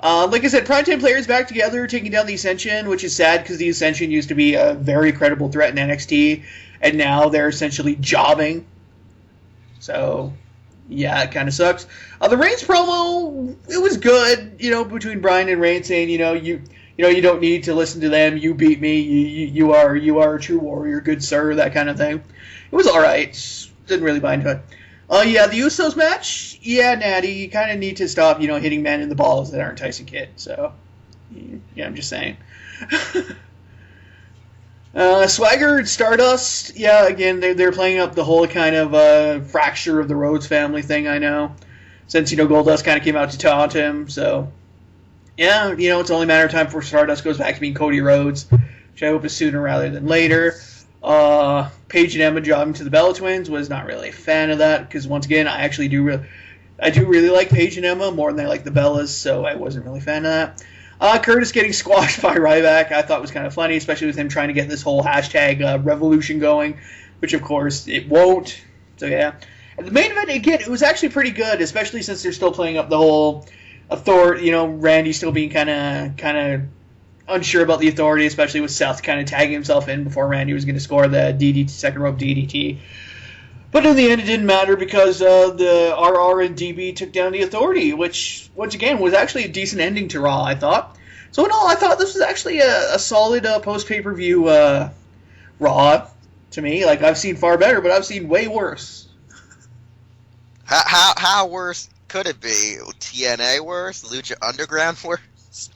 Like I said, Primetime Players back together, taking down the Ascension, which is sad because the Ascension used to be a very credible threat in NXT, and now they're essentially jobbing. So, yeah, it kind of sucks. The Reigns promo, it was good, between Bryan and Reigns saying, you don't need to listen to them. You beat me. You are a true warrior, good sir. That kind of thing. It was all right. Didn't really buy into it. Yeah, the Usos match. Yeah, Natty, you kind of need to stop, hitting men in the balls that aren't Tyson Kidd. So, yeah, I'm just saying. Swagger and Stardust. Yeah, again, they're playing up the whole kind of fracture of the Rhodes family thing. I know, since Goldust kind of came out to taunt him. So. Yeah, it's only a matter of time before Stardust goes back to being Cody Rhodes, which I hope is sooner rather than later. Paige and Emma jobbing to the Bella Twins, was not really a fan of that, because once again, I do really like Paige and Emma more than I like the Bellas, so I wasn't really a fan of that. Curtis getting squashed by Ryback, I thought was kind of funny, especially with him trying to get this whole hashtag revolution going, which of course it won't. So yeah. And the main event, again, it was actually pretty good, especially since they're still playing up the whole Authority, Randy still being kind of unsure about the Authority, especially with Seth kind of tagging himself in before Randy was going to score the DDT, second rope DDT. But in the end, it didn't matter because the RR and DB took down the Authority, which, once again, was actually a decent ending to Raw, I thought. So in all, I thought this was actually a solid post-pay-per-view Raw to me. I've seen far better, but I've seen way worse. How worse could it be? TNA worse? Lucha Underground worse?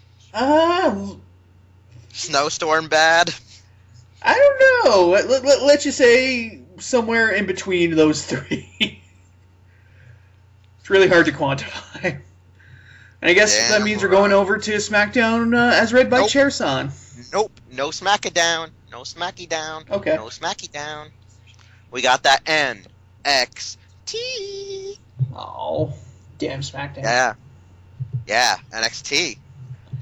Snowstorm bad? I don't know. Let's just say somewhere in between those three. It's really hard to quantify. And I guess that means we're going over to SmackDown as read by Chairson. Nope. No smacky down. No smacky down. Okay. No smacky down. We got that NXT. Oh, damn SmackDown. Yeah. Yeah, NXT.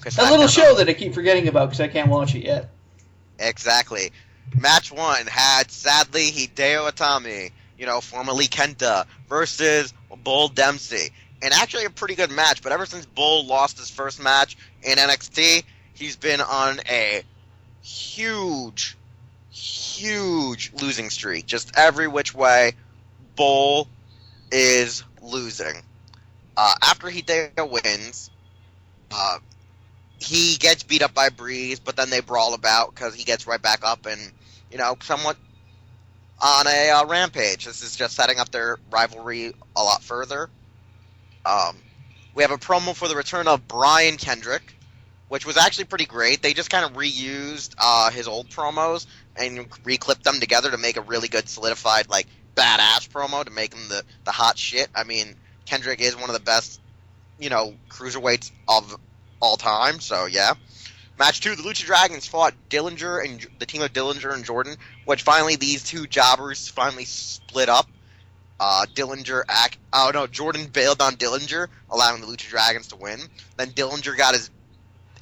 That little show that I keep forgetting about because I can't watch it yet. Exactly. Match 1 had, sadly, Hideo Itami, formerly Kenta, versus Bull Dempsey. And actually a pretty good match, but ever since Bull lost his first match in NXT, he's been on a huge losing streak. Just every which way, Bull is losing. After Hideo wins, he gets beat up by Breeze, but then they brawl about because he gets right back up and, somewhat on a rampage. This is just setting up their rivalry a lot further. We have a promo for the return of Brian Kendrick, which was actually pretty great. They just kind of reused his old promos and reclipped them together to make a really good solidified, badass promo to make him the hot shit. I mean, Kendrick is one of the best, cruiserweights of all time, so yeah. Match 2, the Lucha Dragons fought Dillinger and the team of Dillinger and Jordan, which finally these two jobbers finally split up. Jordan bailed on Dillinger, allowing the Lucha Dragons to win. Then Dillinger got his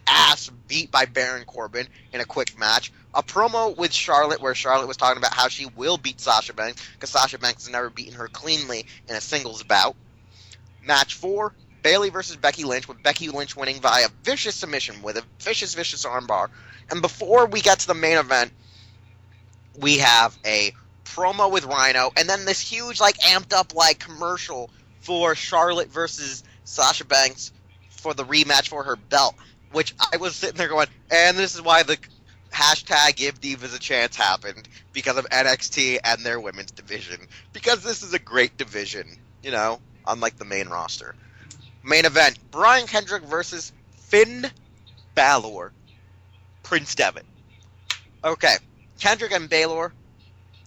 ass beat by Baron Corbin in a quick match. A promo with Charlotte where Charlotte was talking about how she will beat Sasha Banks because Sasha Banks has never beaten her cleanly in a singles bout. Match 4, Bayley versus Becky Lynch, with Becky Lynch winning via vicious submission with a vicious armbar. And before we get to the main event, we have a promo with Rhino, and then this huge, amped up, commercial for Charlotte versus Sasha Banks for the rematch for her belt, which I was sitting there going, and this is why the hashtag Give Divas a Chance happened, because of NXT and their women's division. Because this is a great division, unlike the main roster. Main event, Brian Kendrick versus Finn Balor. Prince Devitt. Okay, Kendrick and Balor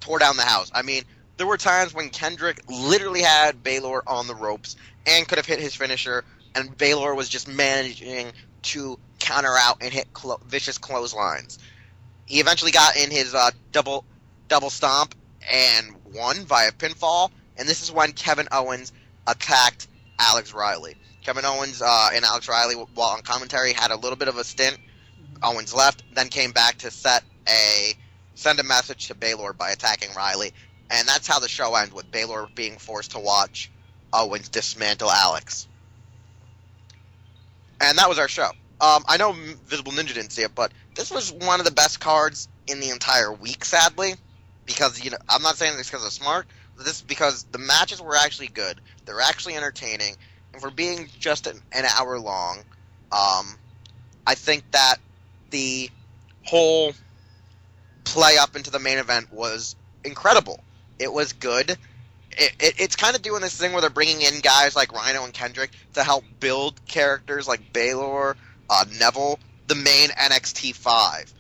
tore down the house. I mean, there were times when Kendrick literally had Balor on the ropes and could have hit his finisher, and Balor was just managing to counter out and hit vicious clotheslines. He eventually got in his double stomp and won via pinfall, and this is when Kevin Owens attacked Alex Riley. Kevin Owens and Alex Riley, while on commentary, had a little bit of a stint. Owens left, then came back to send a message to Balor by attacking Riley, and that's how the show ends, with Balor being forced to watch Owens dismantle Alex. And that was our show. I know Visible Ninja didn't see it, but this was one of the best cards in the entire week, sadly, because I'm not saying this because of smart. This is because the matches were actually good. They're actually entertaining, and for being just an hour long, I think that the whole play up into the main event was incredible. It was good. It's kind of doing this thing where they're bringing in guys like Rhino and Kendrick to help build characters like Balor, Neville, the main NXT 5.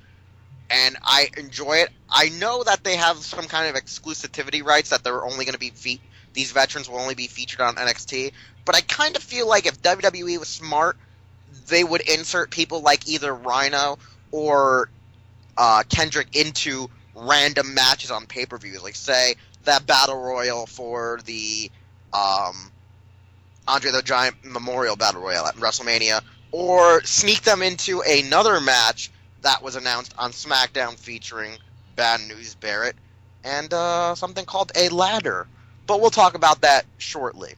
And I enjoy it. I know that they have some kind of exclusivity rights that they're only going to be these veterans will only be featured on NXT, but I kind of feel like if WWE was smart, they would insert people like either Rhino or Kendrick into random matches on pay-per-views, like say that Battle Royal for the Andre the Giant Memorial Battle Royal at WrestleMania, or sneak them into another match that was announced on SmackDown featuring Bad News Barrett and something called a ladder. But we'll talk about that shortly.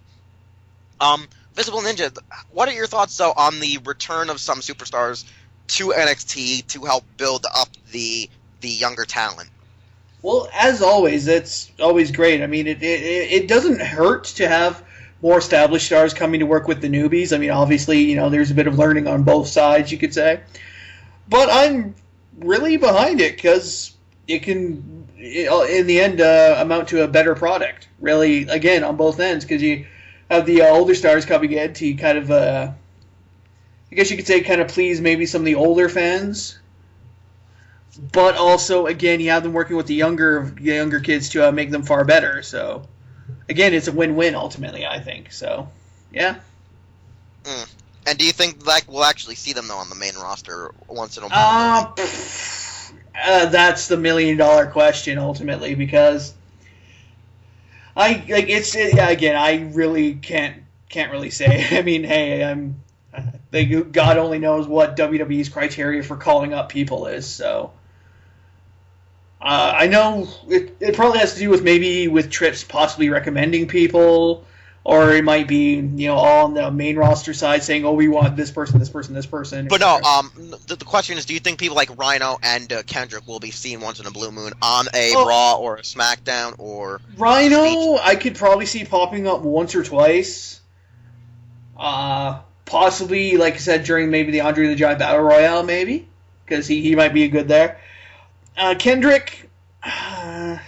Visible Ninja, what are your thoughts, though, on the return of some superstars to NXT to help build up the younger talent? Well, as always, it's always great. I mean, it doesn't hurt to have more established stars coming to work with the newbies. I mean, obviously, there's a bit of learning on both sides, you could say. But I'm really behind it because it can, in the end, amount to a better product. Really, again, on both ends, because you have the older stars coming in to kind of, I guess you could say, kind of please maybe some of the older fans. But also, again, you have them working with the younger kids to make them far better. So, again, it's a win-win ultimately, I think. So, yeah. And do you think we'll actually see them though on the main roster once in a while? That's the $1 million question ultimately, because I really can't really say. I mean, hey, God only knows what WWE's criteria for calling up people is. So I know it probably has to do with Trips possibly recommending people. Or it might be, all on the main roster side saying, "Oh, we want this person, this person, this person." But no, the question is, do you think people like Rhino and Kendrick will be seen once in a blue moon on a Raw or a SmackDown or Rhino? I could probably see popping up once or twice. Possibly, like I said, during maybe the Andre the Giant Battle Royale, maybe, because he might be good there. Kendrick, I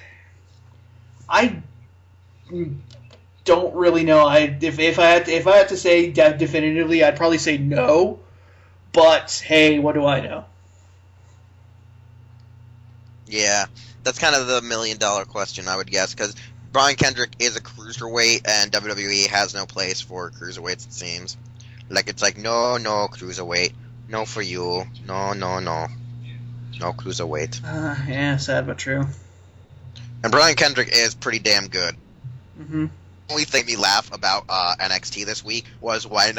don't really know. If I had to say definitively, I'd probably say no. But hey, what do I know? Yeah, that's kind of the $1 million question, I would guess, because Brian Kendrick is a cruiserweight, and WWE has no place for cruiserweights. It seems it's like no cruiserweight, no for you, no cruiserweight. Yeah, sad but true. And Brian Kendrick is pretty damn good. Mm-hmm. The only thing made me laugh about NXT this week was when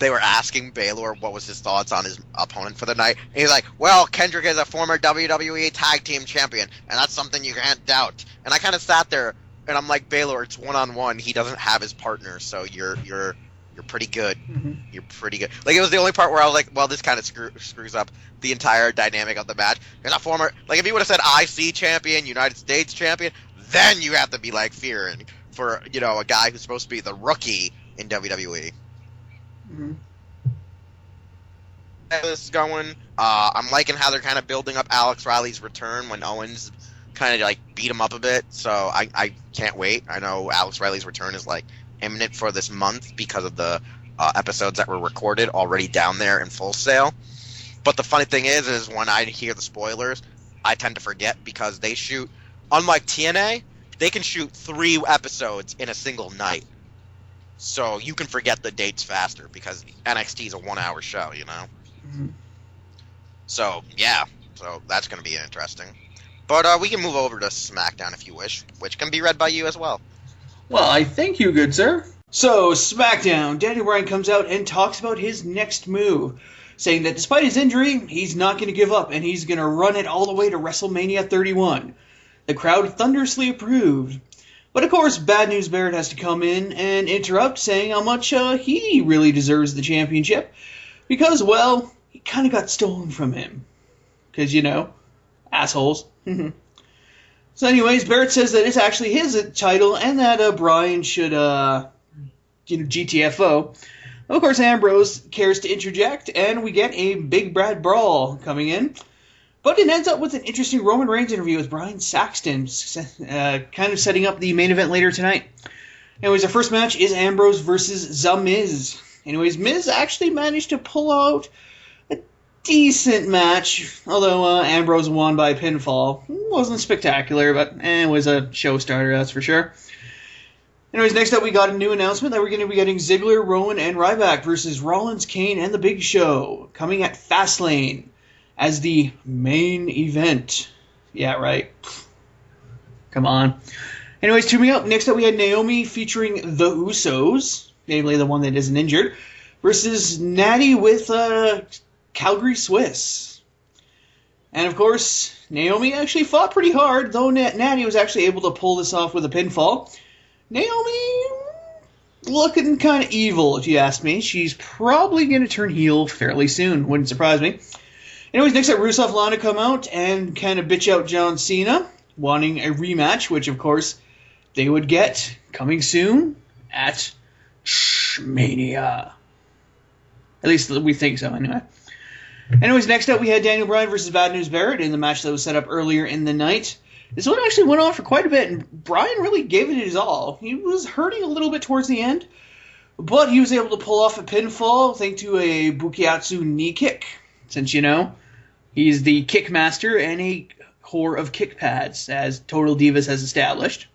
they were asking Baylor what was his thoughts on his opponent for the night. And he's like, well, Kendrick is a former WWE Tag Team Champion, and that's something you can't doubt. And I kind of sat there, and I'm like, Baylor, it's one-on-one. He doesn't have his partner, so you're pretty good. Mm-hmm. You're pretty good. It was the only part where I was like, well, this kind of screws up the entire dynamic of the match. He's a former, if he would have said IC Champion, United States Champion, then you have to be, fearing for, a guy who's supposed to be the rookie in WWE. Mm-hmm. This is going. I'm liking how they're kind of building up Alex Riley's return when Owens kind of beat him up a bit. So I can't wait. I know Alex Riley's return is imminent for this month because of the episodes that were recorded already down there in Full Sail. But the funny thing is when I hear the spoilers, I tend to forget because they shoot, unlike TNA, they can shoot 3 episodes in a single night. So you can forget the dates faster because NXT is a 1-hour show, Mm-hmm. So, yeah. So that's going to be interesting. But we can move over to SmackDown if you wish, which can be read by you as well. Well, I thank you, good sir. So, SmackDown, Daniel Bryan comes out and talks about his next move, saying that despite his injury, he's not going to give up, and he's going to run it all the way to WrestleMania 31. The crowd thunderously approved. But of course, Bad News Barrett has to come in and interrupt, saying how much he really deserves the championship, because, well, he kind of got stolen from him. Because, assholes. So anyways, Barrett says that it's actually his title, and that Bryan should, GTFO. Of course, Ambrose cares to interject, and we get a Big Brad Brawl coming in. But it ends up with an interesting Roman Reigns interview with Brian Saxton, kind of setting up the main event later tonight. Anyways, our first match is Ambrose versus The Miz. Anyways, Miz actually managed to pull out a decent match, although Ambrose won by pinfall. Wasn't spectacular, but it was a show starter, that's for sure. Anyways, next up we got a new announcement that we're going to be getting Ziggler, Rowan, and Ryback versus Rollins, Kane, and The Big Show, coming at Fastlane as the main event. Yeah, right. Come on. Anyways, tuning up. Next up we had Naomi featuring the Usos, namely the one that isn't injured, versus Natty with Calgary Swiss. And of course, Naomi actually fought pretty hard, though Natty was actually able to pull this off with a pinfall. Naomi looking kind of evil, if you ask me. She's probably going to turn heel fairly soon. Wouldn't surprise me. Anyways, next up, Rusev and Lana come out and kind of bitch out John Cena, wanting a rematch, which, of course, they would get coming soon at Mania. At least we think so, anyway. Anyways, next up, we had Daniel Bryan versus Bad News Barrett in the match that was set up earlier in the night. This one actually went on for quite a bit, and Bryan really gave it his all. He was hurting a little bit towards the end, but he was able to pull off a pinfall thanks to a Bukiatsu knee kick, since, he's the kick master and a whore of kick pads, as Total Divas has established.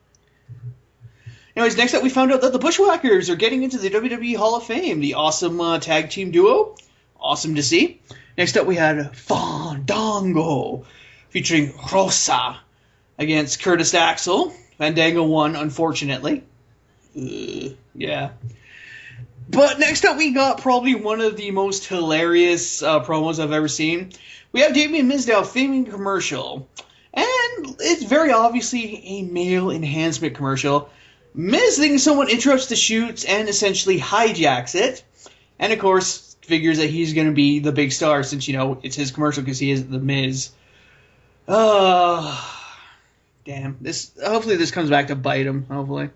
Anyways, next up we found out that the Bushwhackers are getting into the WWE Hall of Fame. The awesome tag team duo. Awesome to see. Next up we had Fandango featuring Rosa against Curtis Axel. Fandango won, unfortunately. Yeah. But next up we got probably one of the most hilarious promos I've ever seen. We have Damien Mizdow filming a commercial. And it's very obviously a male enhancement commercial. Miz thinks someone interrupts the shoots and essentially hijacks it. And of course, figures that he's going to be the big star since, it's his commercial because he is the Miz. Damn. Hopefully this comes back to bite him, hopefully.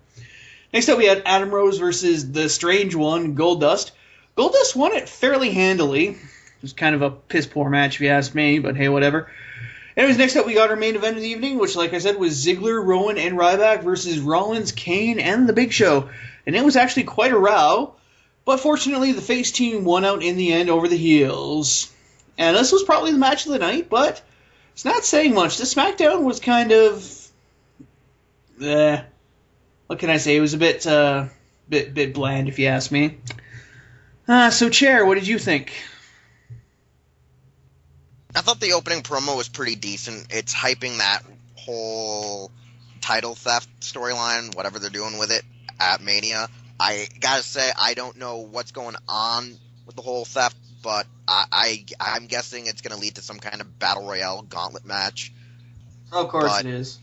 Next up we had Adam Rose versus the strange one, Goldust. Goldust won it fairly handily. It was kind of a piss-poor match if you ask me, but hey, whatever. Anyways, next up we got our main event of the evening, which, like I said, was Ziggler, Rowan, and Ryback versus Rollins, Kane, and The Big Show. And it was actually quite a row, but fortunately the face team won out in the end over the heels. And this was probably the match of the night, but it's not saying much. The SmackDown was kind of... what can I say? It was a bit bland, if you ask me. So, Chair, what did you think? I thought the opening promo was pretty decent. It's hyping that whole title theft storyline, whatever they're doing with it, at Mania. I gotta say, I don't know what's going on with the whole theft, but I'm guessing it's going to lead to some kind of Battle Royale gauntlet match. Of course it is.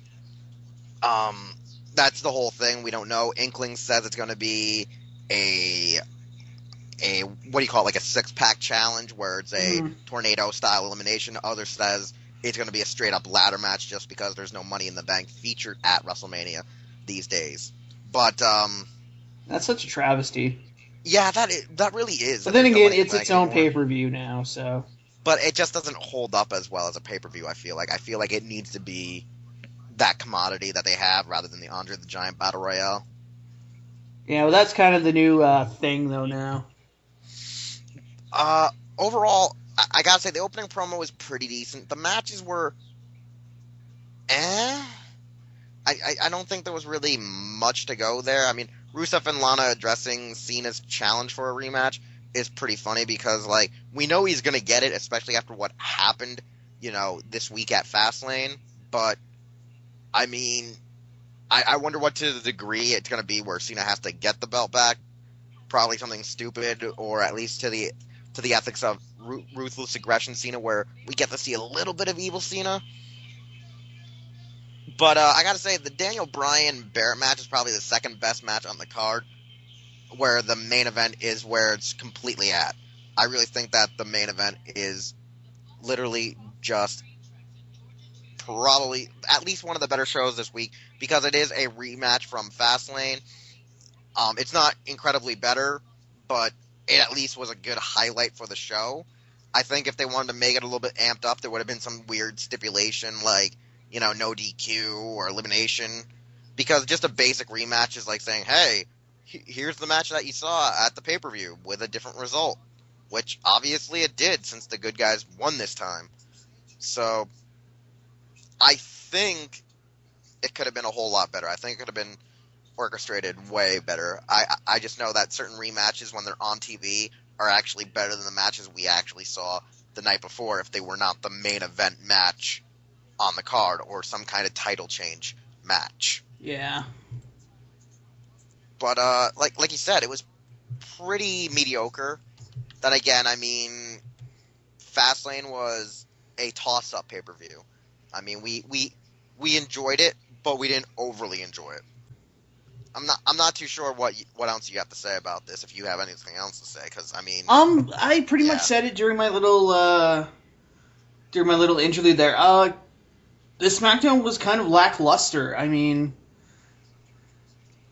That's the whole thing. We don't know. Inkling says it's going to be a what do you call it, like a six-pack challenge where it's a tornado-style elimination. Others says it's going to be a straight-up ladder match just because there's no Money in the Bank featured at WrestleMania these days. But that's such a travesty. Yeah, that really is. But then again, it's its own pay-per-view now, so. But it just doesn't hold up as well as a pay-per-view, I feel like. I feel like it needs to be that commodity that they have rather than the Andre the Giant Battle Royale. Yeah, well, that's kind of the new thing, though, now. Overall, I gotta say, the opening promo was pretty decent. The matches were I don't think there was really much to go there. I mean, Rusev and Lana addressing Cena's challenge for a rematch is pretty funny because, like, we know he's gonna get it, especially after what happened, this week at Fastlane. But, I mean, I wonder what to the degree it's gonna be where Cena has to get the belt back. Probably something stupid, or at least to the ethics of ruthless aggression Cena, where we get to see a little bit of evil Cena. But I gotta say, the Daniel Bryan Barrett match is probably the second best match on the card, where the main event is where it's completely at. I really think that the main event is literally just probably at least one of the better shows this week, because it is a rematch from Fastlane. It's not incredibly better, but it at least was a good highlight for the show. I think if they wanted to make it a little bit amped up, there would have been some weird stipulation like, no DQ or elimination. Because just a basic rematch is like saying, hey, here's the match that you saw at the pay-per-view with a different result. Which obviously it did, since the good guys won this time. So, I think it could have been a whole lot better. I think it could have been orchestrated way better. I just know that certain rematches, when they're on TV, are actually better than the matches we actually saw the night before if they were not the main event match on the card or some kind of title change match. Yeah. But like you said, it was pretty mediocre. Then again, I mean, Fastlane was a toss-up pay-per-view. I mean, we enjoyed it, but we didn't overly enjoy it. I'm not too sure what else you have to say about this, if you have anything else to say, because I mean, I pretty much said it during my little interlude there. The SmackDown was kind of lackluster. I mean,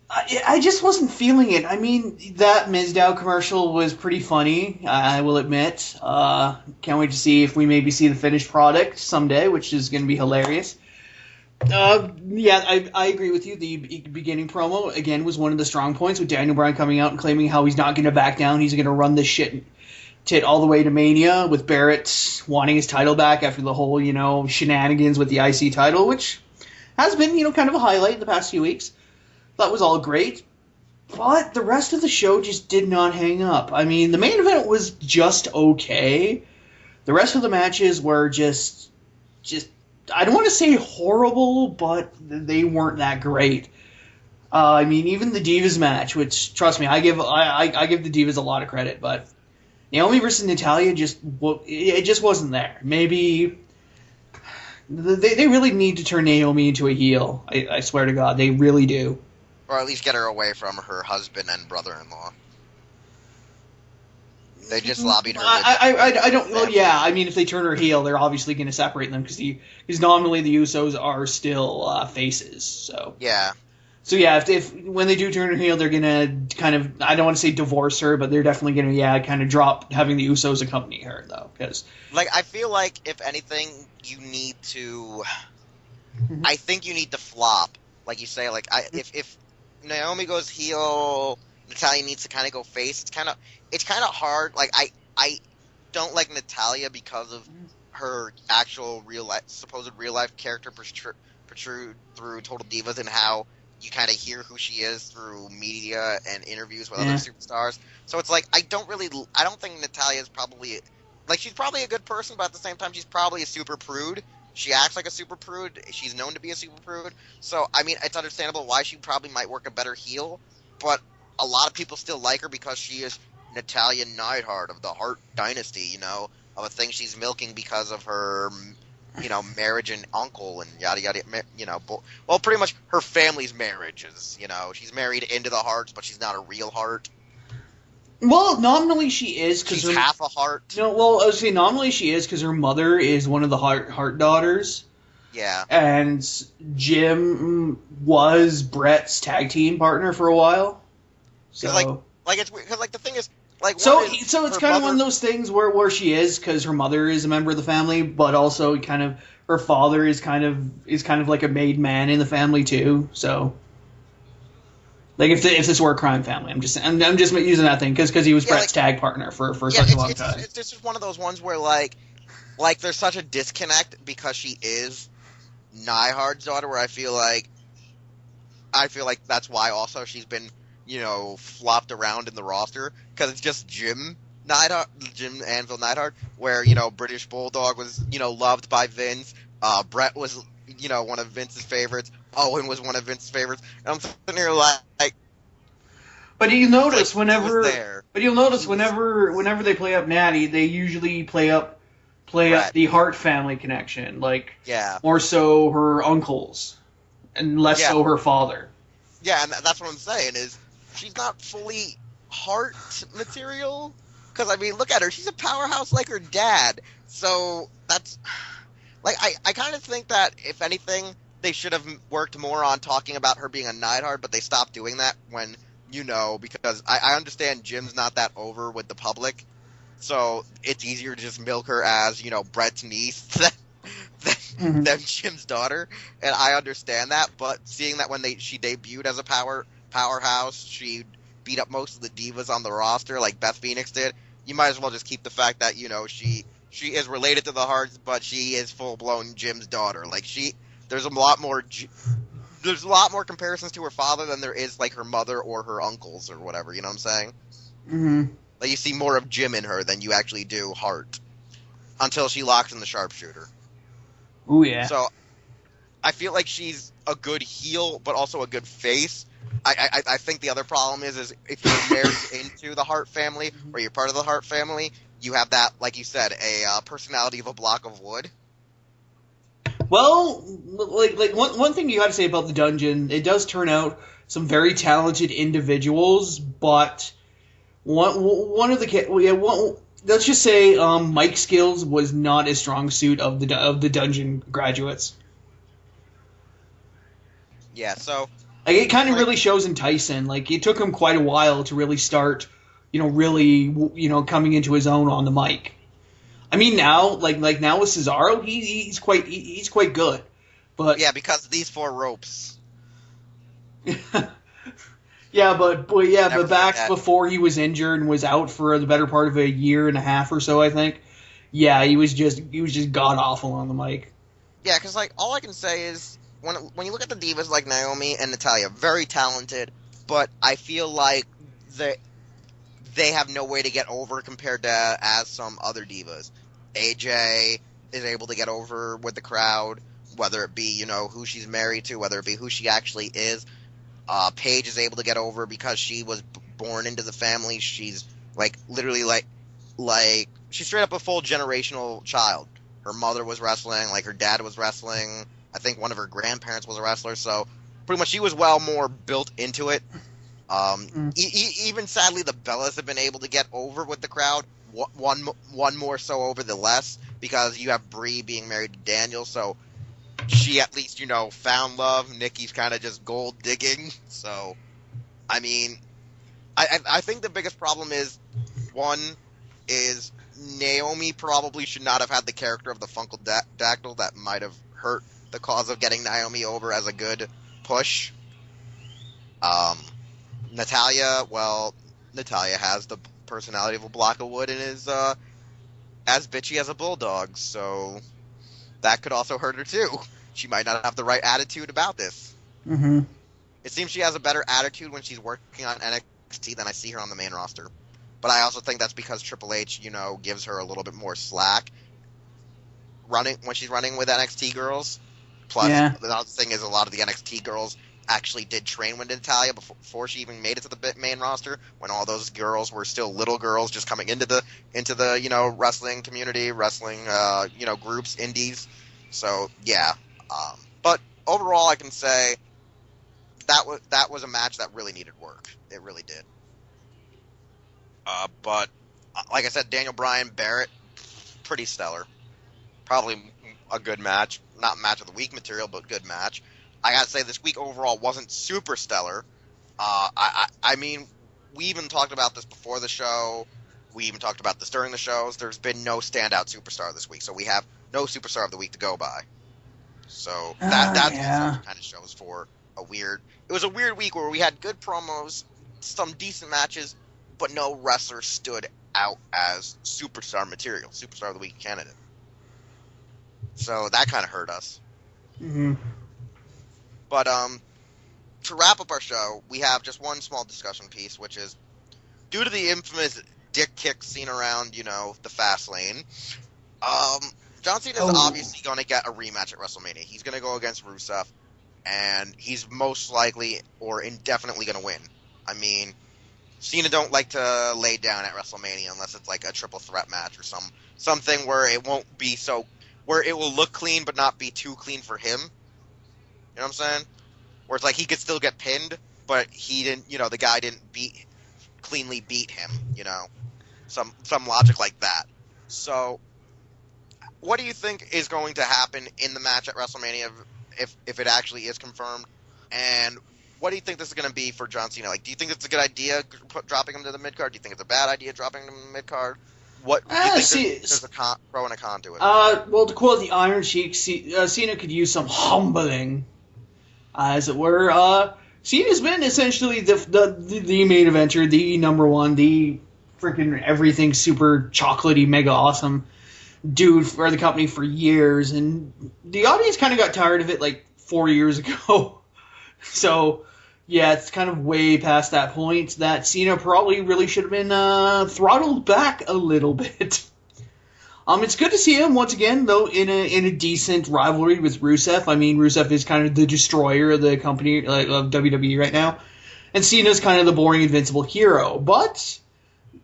I just wasn't feeling it. I mean, that Mizdow commercial was pretty funny, I will admit. Can't wait to see if we maybe see the finished product someday, which is going to be hilarious. I agree with you. The beginning promo, again, was one of the strong points, with Daniel Bryan coming out and claiming how he's not going to back down. He's going to run this tit all the way to Mania, with Barrett wanting his title back after the whole, shenanigans with the IC title, which has been, kind of a highlight in the past few weeks. That was all great. But the rest of the show just did not hang up. I mean, the main event was just okay. The rest of the matches were just I don't want to say horrible, but they weren't that great. I mean, even the Divas match, which, trust me, I give the Divas a lot of credit, but Naomi versus Natalya it just wasn't there. Maybe they really need to turn Naomi into a heel. I swear to God, they really do. Or at least get her away from her husband and brother-in-law. They just lobbied her. I don't. Well, yeah. I mean, if they turn her heel, they're obviously going to separate them because nominally the Usos are still faces. So yeah. So yeah, if when they do turn her heel, they're going to kind of, I don't want to say divorce her, but they're definitely going to kind of drop having the Usos accompany her though, because I feel like if anything, you need to. I think you need to flop, like you say. If Naomi goes heel, Natalya needs to kind of go face. It's kind of hard. Like I don't like Natalya because of her actual supposed real life character protrude through Total Divas and how you kind of hear who she is through media and interviews with other superstars. So it's like I don't think Natalya is probably she's probably a good person, but at the same time she's probably a super prude. She acts like a super prude. She's known to be a super prude. So, I mean, it's understandable why she probably might work a better heel, but a lot of people still like her because she is Natalya Neidhart of the Hart Dynasty, of a thing she's milking because of her, marriage and uncle and yada yada, well, pretty much her family's marriages, she's married into the Harts, but she's not a real Hart. Well, nominally she is because she's half a Hart. No, well, I was saying nominally she is because her mother is one of the Hart daughters. Yeah. And Jim was Brett's tag team partner for a while. So it's weird because the thing is so it's kind of one of those things where she is because her mother is a member of the family, but also kind of her father is kind of like a made man in the family too. So. Like if this were a crime family, I'm just using that thing because he was Brett's tag partner for such a long time. It's just one of those ones where there's such a disconnect because she is Neidhart's daughter, where I feel like that's why also she's been flopped around in the roster because it's just Jim Anvil Neidhart, where British Bulldog was loved by Vince, Brett was one of Vince's favorites. Owen was one of Vince's favorites. And I'm sitting here but you'll notice whenever they play up Natty, they usually play up the Hart family connection, more so her uncles and less so her father. Yeah, and that's what I'm saying is she's not fully Hart material because I mean, look at her, she's a powerhouse like her dad. So that's I kind of think that if anything, they should have worked more on talking about her being a Neidhart, but they stopped doing that when, because I understand Jim's not that over with the public, so it's easier to just milk her as, Brett's niece than Jim's daughter, and I understand that, but seeing that when she debuted as a powerhouse, she beat up most of the divas on the roster like Beth Phoenix did, you might as well just keep the fact that, she is related to the Harts, but she is full-blown Jim's daughter. There's a lot more comparisons to her father than there is her mother or her uncles or whatever. You know what I'm saying? Mm-hmm. You see more of Jim in her than you actually do Hart until she locks in the sharpshooter. Ooh yeah. So I feel like she's a good heel, but also a good face. I think the other problem is if you're married into the Hart family or you're part of the Hart family, you have that, like you said, a personality of a block of wood. Well, one thing you got to say about the dungeon, it does turn out some very talented individuals, but let's just say Mike Skills was not a strong suit of the dungeon graduates. Yeah, so it kind of really shows in Tyson. It took him quite a while to really start, really coming into his own on the mic. I mean, now, now with Cesaro, he's quite good, but yeah, because of these 4 ropes. but back before he was injured and was out for the better part of a year and a half or so, I think. Yeah, he was just god awful on the mic. Yeah, because all I can say is when you look at the divas like Naomi and Natalya, very talented, but I feel like they have no way to get over compared to as some other divas. AJ is able to get over with the crowd, whether it be, who she's married to, whether it be who she actually is. Paige is able to get over because she was born into the family. She's literally she's straight up a full generational child. Her mother was wrestling, her dad was wrestling. I think one of her grandparents was a wrestler, so pretty much she was well more built into it. Even sadly, the Bellas have been able to get over with the crowd. One more so over the less, because you have Brie being married to Daniel, so she at least, found love. Nikki's kind of just gold digging. So, I mean, I think the biggest problem is, one, is Naomi probably should not have had the character of the Funkle Dactyl. That might have hurt the cause of getting Naomi over as a good push. Natalya has the personality of a block of wood and is as bitchy as a bulldog, so that could also hurt her too. She might not have the right attitude about this. Mm-hmm. It seems she has a better attitude when she's working on NXT than I see her on the main roster. But I also think that's because Triple H, gives her a little bit more slack when she's running with NXT girls. Plus, the other thing is a lot of the NXT girls actually did train with Natalya before she even made it to the main roster, when all those girls were still little girls just coming into the wrestling community, wrestling groups, indies. So yeah, but overall I can say that was a match that really needed work. It really did. But like I said, Daniel Bryan Barrett, pretty stellar. Probably a good match, not match of the week material, but good match. I gotta say, this week overall wasn't super stellar. I mean, we even talked about this before the show. We even talked about this during the shows. There's been no standout superstar this week, so we have no superstar of the week to go by. So that's what kind of shows for it was a weird week where we had good promos, some decent matches, but no wrestler stood out as superstar material, superstar of the week candidate. So that kind of hurt us. Mm-hmm. But to wrap up our show, we have just one small discussion piece, which is, due to the infamous dick kick seen around, the fast lane, John Cena is obviously going to get a rematch at WrestleMania. He's going to go against Rusev, and he's most likely or indefinitely going to win. I mean, Cena don't like to lay down at WrestleMania unless it's like a triple threat match or something where it won't be where it will look clean but not be too clean for him. You know what I'm saying? Where it's like he could still get pinned, but he didn't, the guy didn't cleanly beat him, some logic like that. So, what do you think is going to happen in the match at WrestleMania if it actually is confirmed? And what do you think this is going to be for John Cena? Do you think it's a good idea dropping him to the mid card? Do you think it's a bad idea dropping him to the mid card? What do you think there's a pro and a con to it? Well, to quote the Iron Sheik, Cena could use some humbling, as it were. Cena's been essentially the main eventer, the number one, the freaking everything super chocolatey, mega awesome dude for the company for years, and the audience kind of got tired of it 4 years ago. So, yeah, it's kind of way past that point that Cena probably really should have been throttled back a little bit. It's good to see him once again, though, in a decent rivalry with Rusev. I mean, Rusev is kind of the destroyer of the company, of WWE right now, and Cena's kind of the boring, invincible hero. But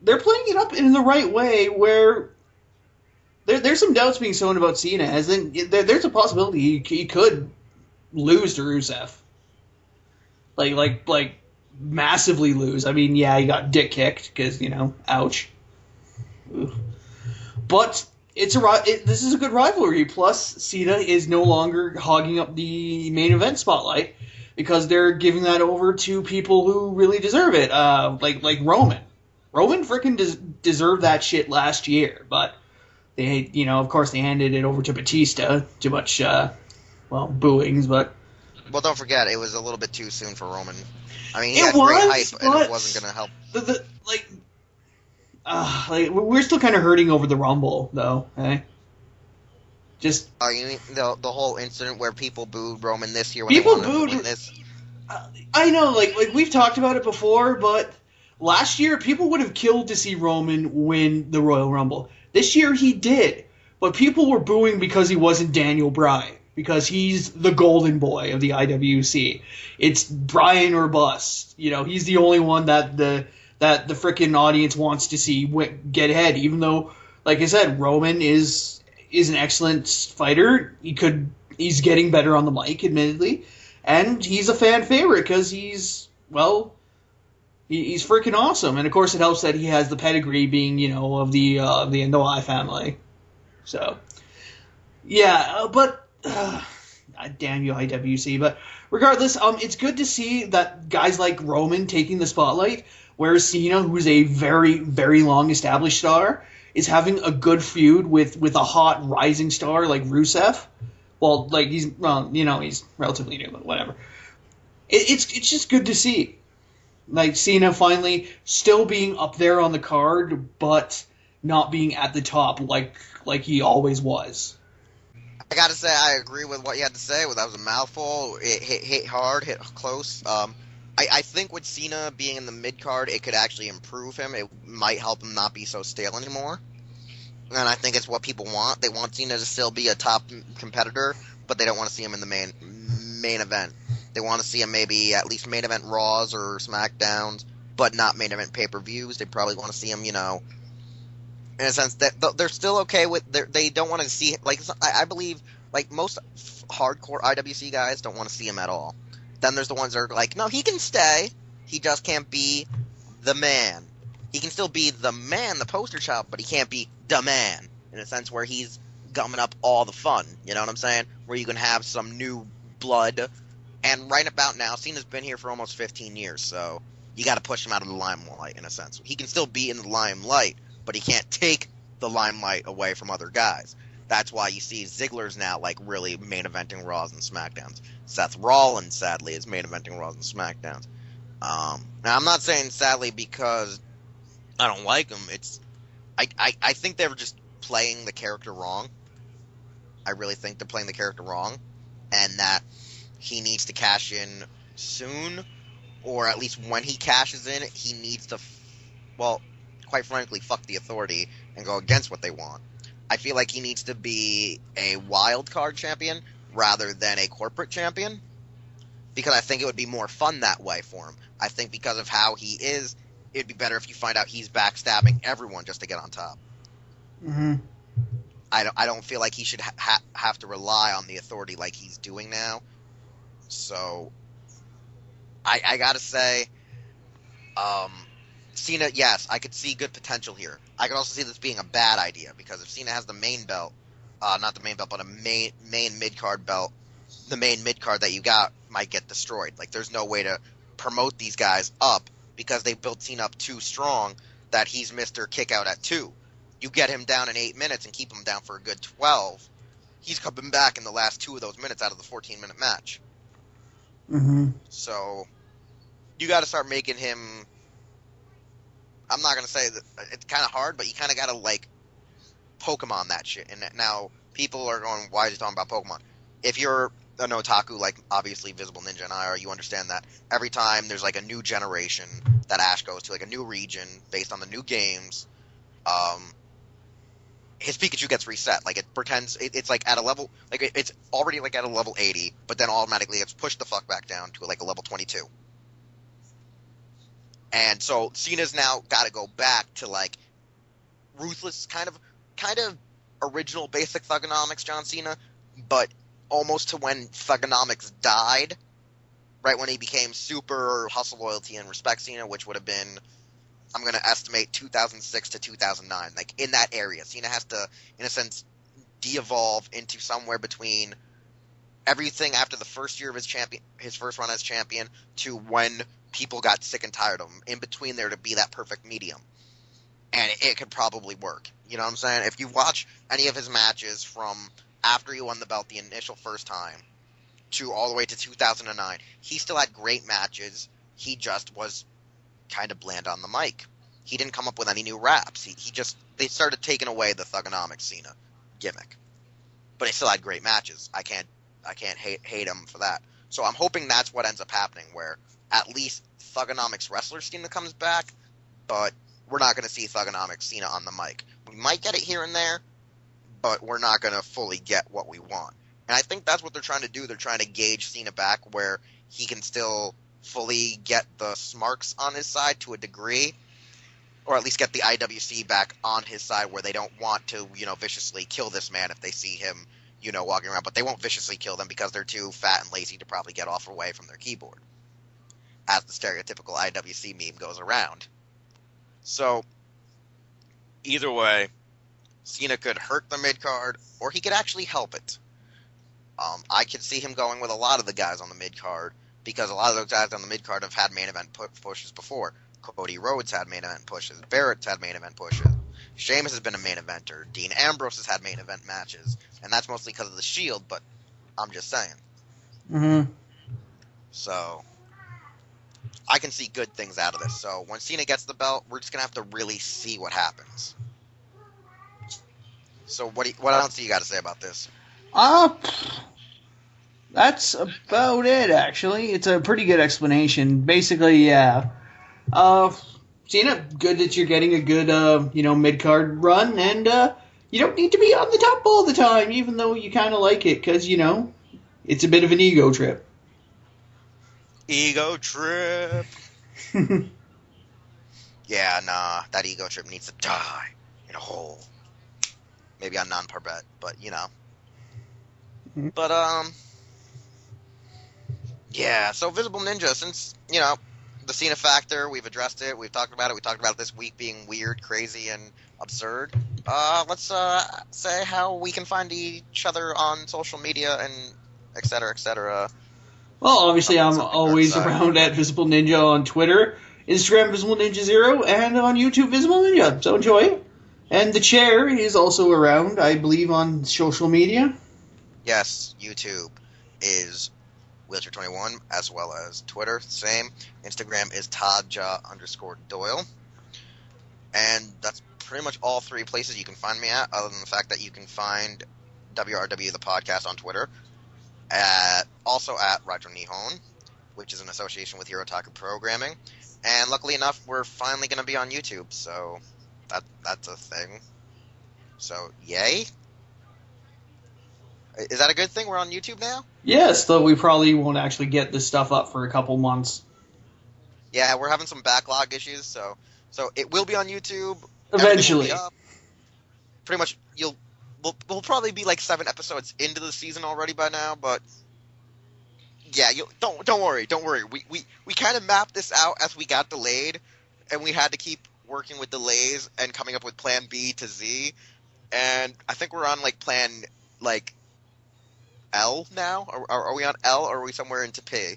they're playing it up in the right way, where there's some doubts being sown about Cena, as in there's a possibility he could lose to Rusev. Like massively lose. I mean, yeah, he got dick kicked because, ouch. Oof. But this is a good rivalry. Plus, Cena is no longer hogging up the main event spotlight because they're giving that over to people who really deserve it. Like Roman. Roman freaking deserved that shit last year, but they, of course, they handed it over to Batista. Too much, booings, but. Well, don't forget, it was a little bit too soon for Roman. I mean, he had great hype, and it wasn't going to help. We're still kind of hurting over the Rumble, though. Eh? Just Oh, you mean the whole incident where people booed Roman this year when people they wanted him to win booed. this? I know, like we've talked about it before, but last year people would have killed to see Roman win the Royal Rumble. This year he did, but people were booing because he wasn't Daniel Bryan, because he's the golden boy of the IWC. It's Bryan or bust. You know, he's the only one that the frickin' audience wants to see get ahead. Even though, like I said, Roman is an excellent fighter. He's getting better on the mic, admittedly. And he's a fan favorite because he's freaking awesome. And of course, it helps that he has the pedigree, being of the NOI family. So yeah, but damn you IWC. But regardless, it's good to see that guys like Roman taking the spotlight, whereas Cena, who's a very very long established star, is having a good feud with a hot rising star like Rusev. Well, like he's relatively new, but whatever. It's just good to see, like Cena finally still being up there on the card, but not being at the top like he always was. I gotta say, I agree with what you had to say. Well, that was a mouthful. It hit hard, hit close. I think with Cena being in the mid card, it could actually improve him. It might help him not be so stale anymore. And I think it's what people want. They want Cena to still be a top competitor, but they don't want to see him in the main event. They want to see him maybe at least main event Raws or SmackDowns, but not main event pay-per-views. They probably want to see him, in a sense that they're still okay with. They don't want to see, like, I believe, like, most hardcore IWC guys don't want to see him at all. Then there's the ones that are like, no, he can stay. He just can't be the man. He can still be the man, the poster child, but he can't be the man, in a sense where he's gumming up all the fun, you know what I'm saying? Where you can have some new blood. And right about now, Cena's been here for almost 15 years, so you got to push him out of the limelight, in a sense. He can still be in the limelight, but he can't take the limelight away from other guys. That's why you see Ziggler's now, like, really main eventing Raws and SmackDowns. Seth Rollins, sadly, is main eventing Raws and SmackDowns. Now, I'm not saying sadly because I don't like him. I think they're just playing the character wrong. I really think they're playing the character wrong, and that he needs to cash in soon, or at least when he cashes in, he needs to, quite frankly, fuck the authority and go against what they want. I feel like he needs to be a wild card champion rather than a corporate champion, because I think it would be more fun that way for him. I think because of how he is, it'd be better if you find out he's backstabbing everyone just to get on top. Mm-hmm. I don't feel like he should have to rely on the authority like he's doing now. So, I gotta say, Cena, yes, I could see good potential here. I could also see this being a bad idea, because if Cena has the main belt, not the main belt, but a main mid-card belt, the main mid-card that you got might get destroyed. Like, there's no way to promote these guys up, because they built Cena up too strong that he's Mr. Kickout at 2. You get him down in 8 minutes and keep him down for a good 12, he's coming back in the last 2 of those minutes out of the 14-minute match. Mm-hmm. So, you got to start making him... I'm not going to say that it's kind of hard, but you kind of got to, like, Pokemon that shit. And now, people are going, why is he talking about Pokemon? If you're an otaku, like, obviously Visible Ninja and I are, you understand that every time there's, like, a new generation that Ash goes to, like, a new region based on the new games, his Pikachu gets reset. Like, it pretends, it's, like, at a level, like, it's already, like, at a level 80, but then automatically gets pushed the fuck back down to, like, a level 22. And so Cena's now got to go back to, like, ruthless, kind of original basic Thugonomics John Cena, but almost to when Thugonomics died, right when he became super hustle, loyalty, and respect Cena, which would have been, I'm going to estimate 2006 to 2009. Like, in that area, Cena has to, in a sense, de-evolve into somewhere between everything after the first year of his first run as champion, to when people got sick and tired of him. In between there to be that perfect medium. And it could probably work. You know what I'm saying? If you watch any of his matches from after he won the belt the initial first time to all the way to 2009, he still had great matches. He just was kind of bland on the mic. He didn't come up with any new raps. They started taking away the Thugonomics Cena gimmick. but he still had great matches. I can't hate him for that. So I'm hoping that's what ends up happening, where at least Thugonomics Wrestler Cena comes back, but we're not going to see Thugonomics Cena on the mic. We might get it here and there, but we're not going to fully get what we want. And I think that's what they're trying to do. They're trying to gauge Cena back where he can still fully get the smarks on his side to a degree, or at least get the IWC back on his side where they don't want to, viciously kill this man if they see him, walking around. But they won't viciously kill them because they're too fat and lazy to probably get off away from their keyboard, as the stereotypical IWC meme goes around. So, either way, Cena could hurt the mid-card, or he could actually help it. I could see him going with a lot of the guys on the mid-card, because a lot of those guys on the mid-card have had main event pushes before. Cody Rhodes had main event pushes. Barrett's had main event pushes. Sheamus has been a main eventer. Dean Ambrose has had main event matches. And that's mostly because of the Shield, but I'm just saying. Mm-hmm. So, I can see good things out of this. So, when Cena gets the belt, we're just going to have to really see what happens. So, what else do you got to say about this? That's about it, actually. It's a pretty good explanation. Basically, yeah. Cena, good that you're getting a good, mid-card run, and, you don't need to be on the top all the time, even though you kind of like it, because, it's a bit of an ego trip. Ego trip. Yeah, nah, that ego trip needs to die in a hole. Maybe on non-Parbet, but, But, yeah, so Visible Ninja, since, the Cena factor, we've addressed it, we've talked about it, we talked about it this week being weird, crazy, and absurd. Let's say how we can find each other on social media and et cetera, et cetera. Well, obviously I'm always around at Visible Ninja on Twitter, Instagram Visible Ninja 0, and on YouTube Visible Ninja, so enjoy it. And the chair is also around, I believe, on social media. Yes, YouTube is Wheelchair21, as well as Twitter, same. Instagram is Tadja_Doyle. And that's pretty much all three places you can find me at, other than the fact that you can find WRW, the podcast, on Twitter. Also at Rajo Nihon, which is an association with Hirotaku Programming. And luckily enough, we're finally going to be on YouTube, so that's a thing. So, yay? Is that a good thing? We're on YouTube now? Yes, though we probably won't actually get this stuff up for a couple months. Yeah, we're having some backlog issues, so it will be on YouTube. Eventually. Pretty much, we'll probably be like 7 episodes into the season already by now, but yeah, don't worry. We kind of mapped this out as we got delayed, and we had to keep working with delays and coming up with plan B to Z, and I think we're on like plan L now? Are we on L, or are we somewhere into P?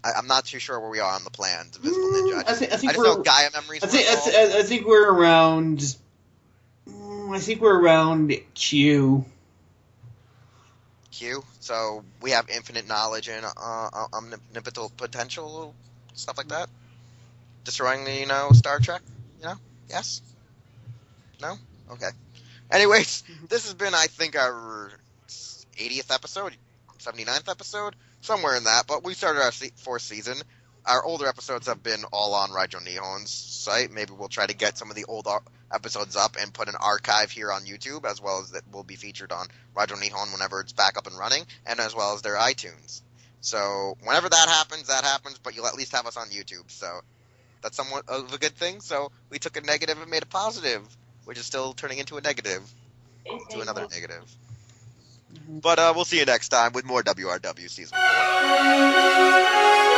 I'm not too sure where we are on the plans. Visible Ninja. I just know Gaia Memories. I think we're around. I think we're around Q. Q. So we have infinite knowledge and omnipotent potential, stuff like that. Destroying the Star Trek. Yes. No. Okay. Anyways, this has been, I think, our 80th episode, 79th episode, somewhere in that, but we started our 4th season. Our older episodes have been all on Rajo Nihon's site. Maybe we'll try to get some of the old episodes up and put an archive here on YouTube, as well as that will be featured on Rajo Nihon whenever it's back up and running, and as well as their iTunes. So whenever that happens, but you'll at least have us on YouTube, so that's somewhat of a good thing. So we took a negative and made a positive, which is still turning into a negative, to another negative. But we'll see you next time with more WRW Season 4.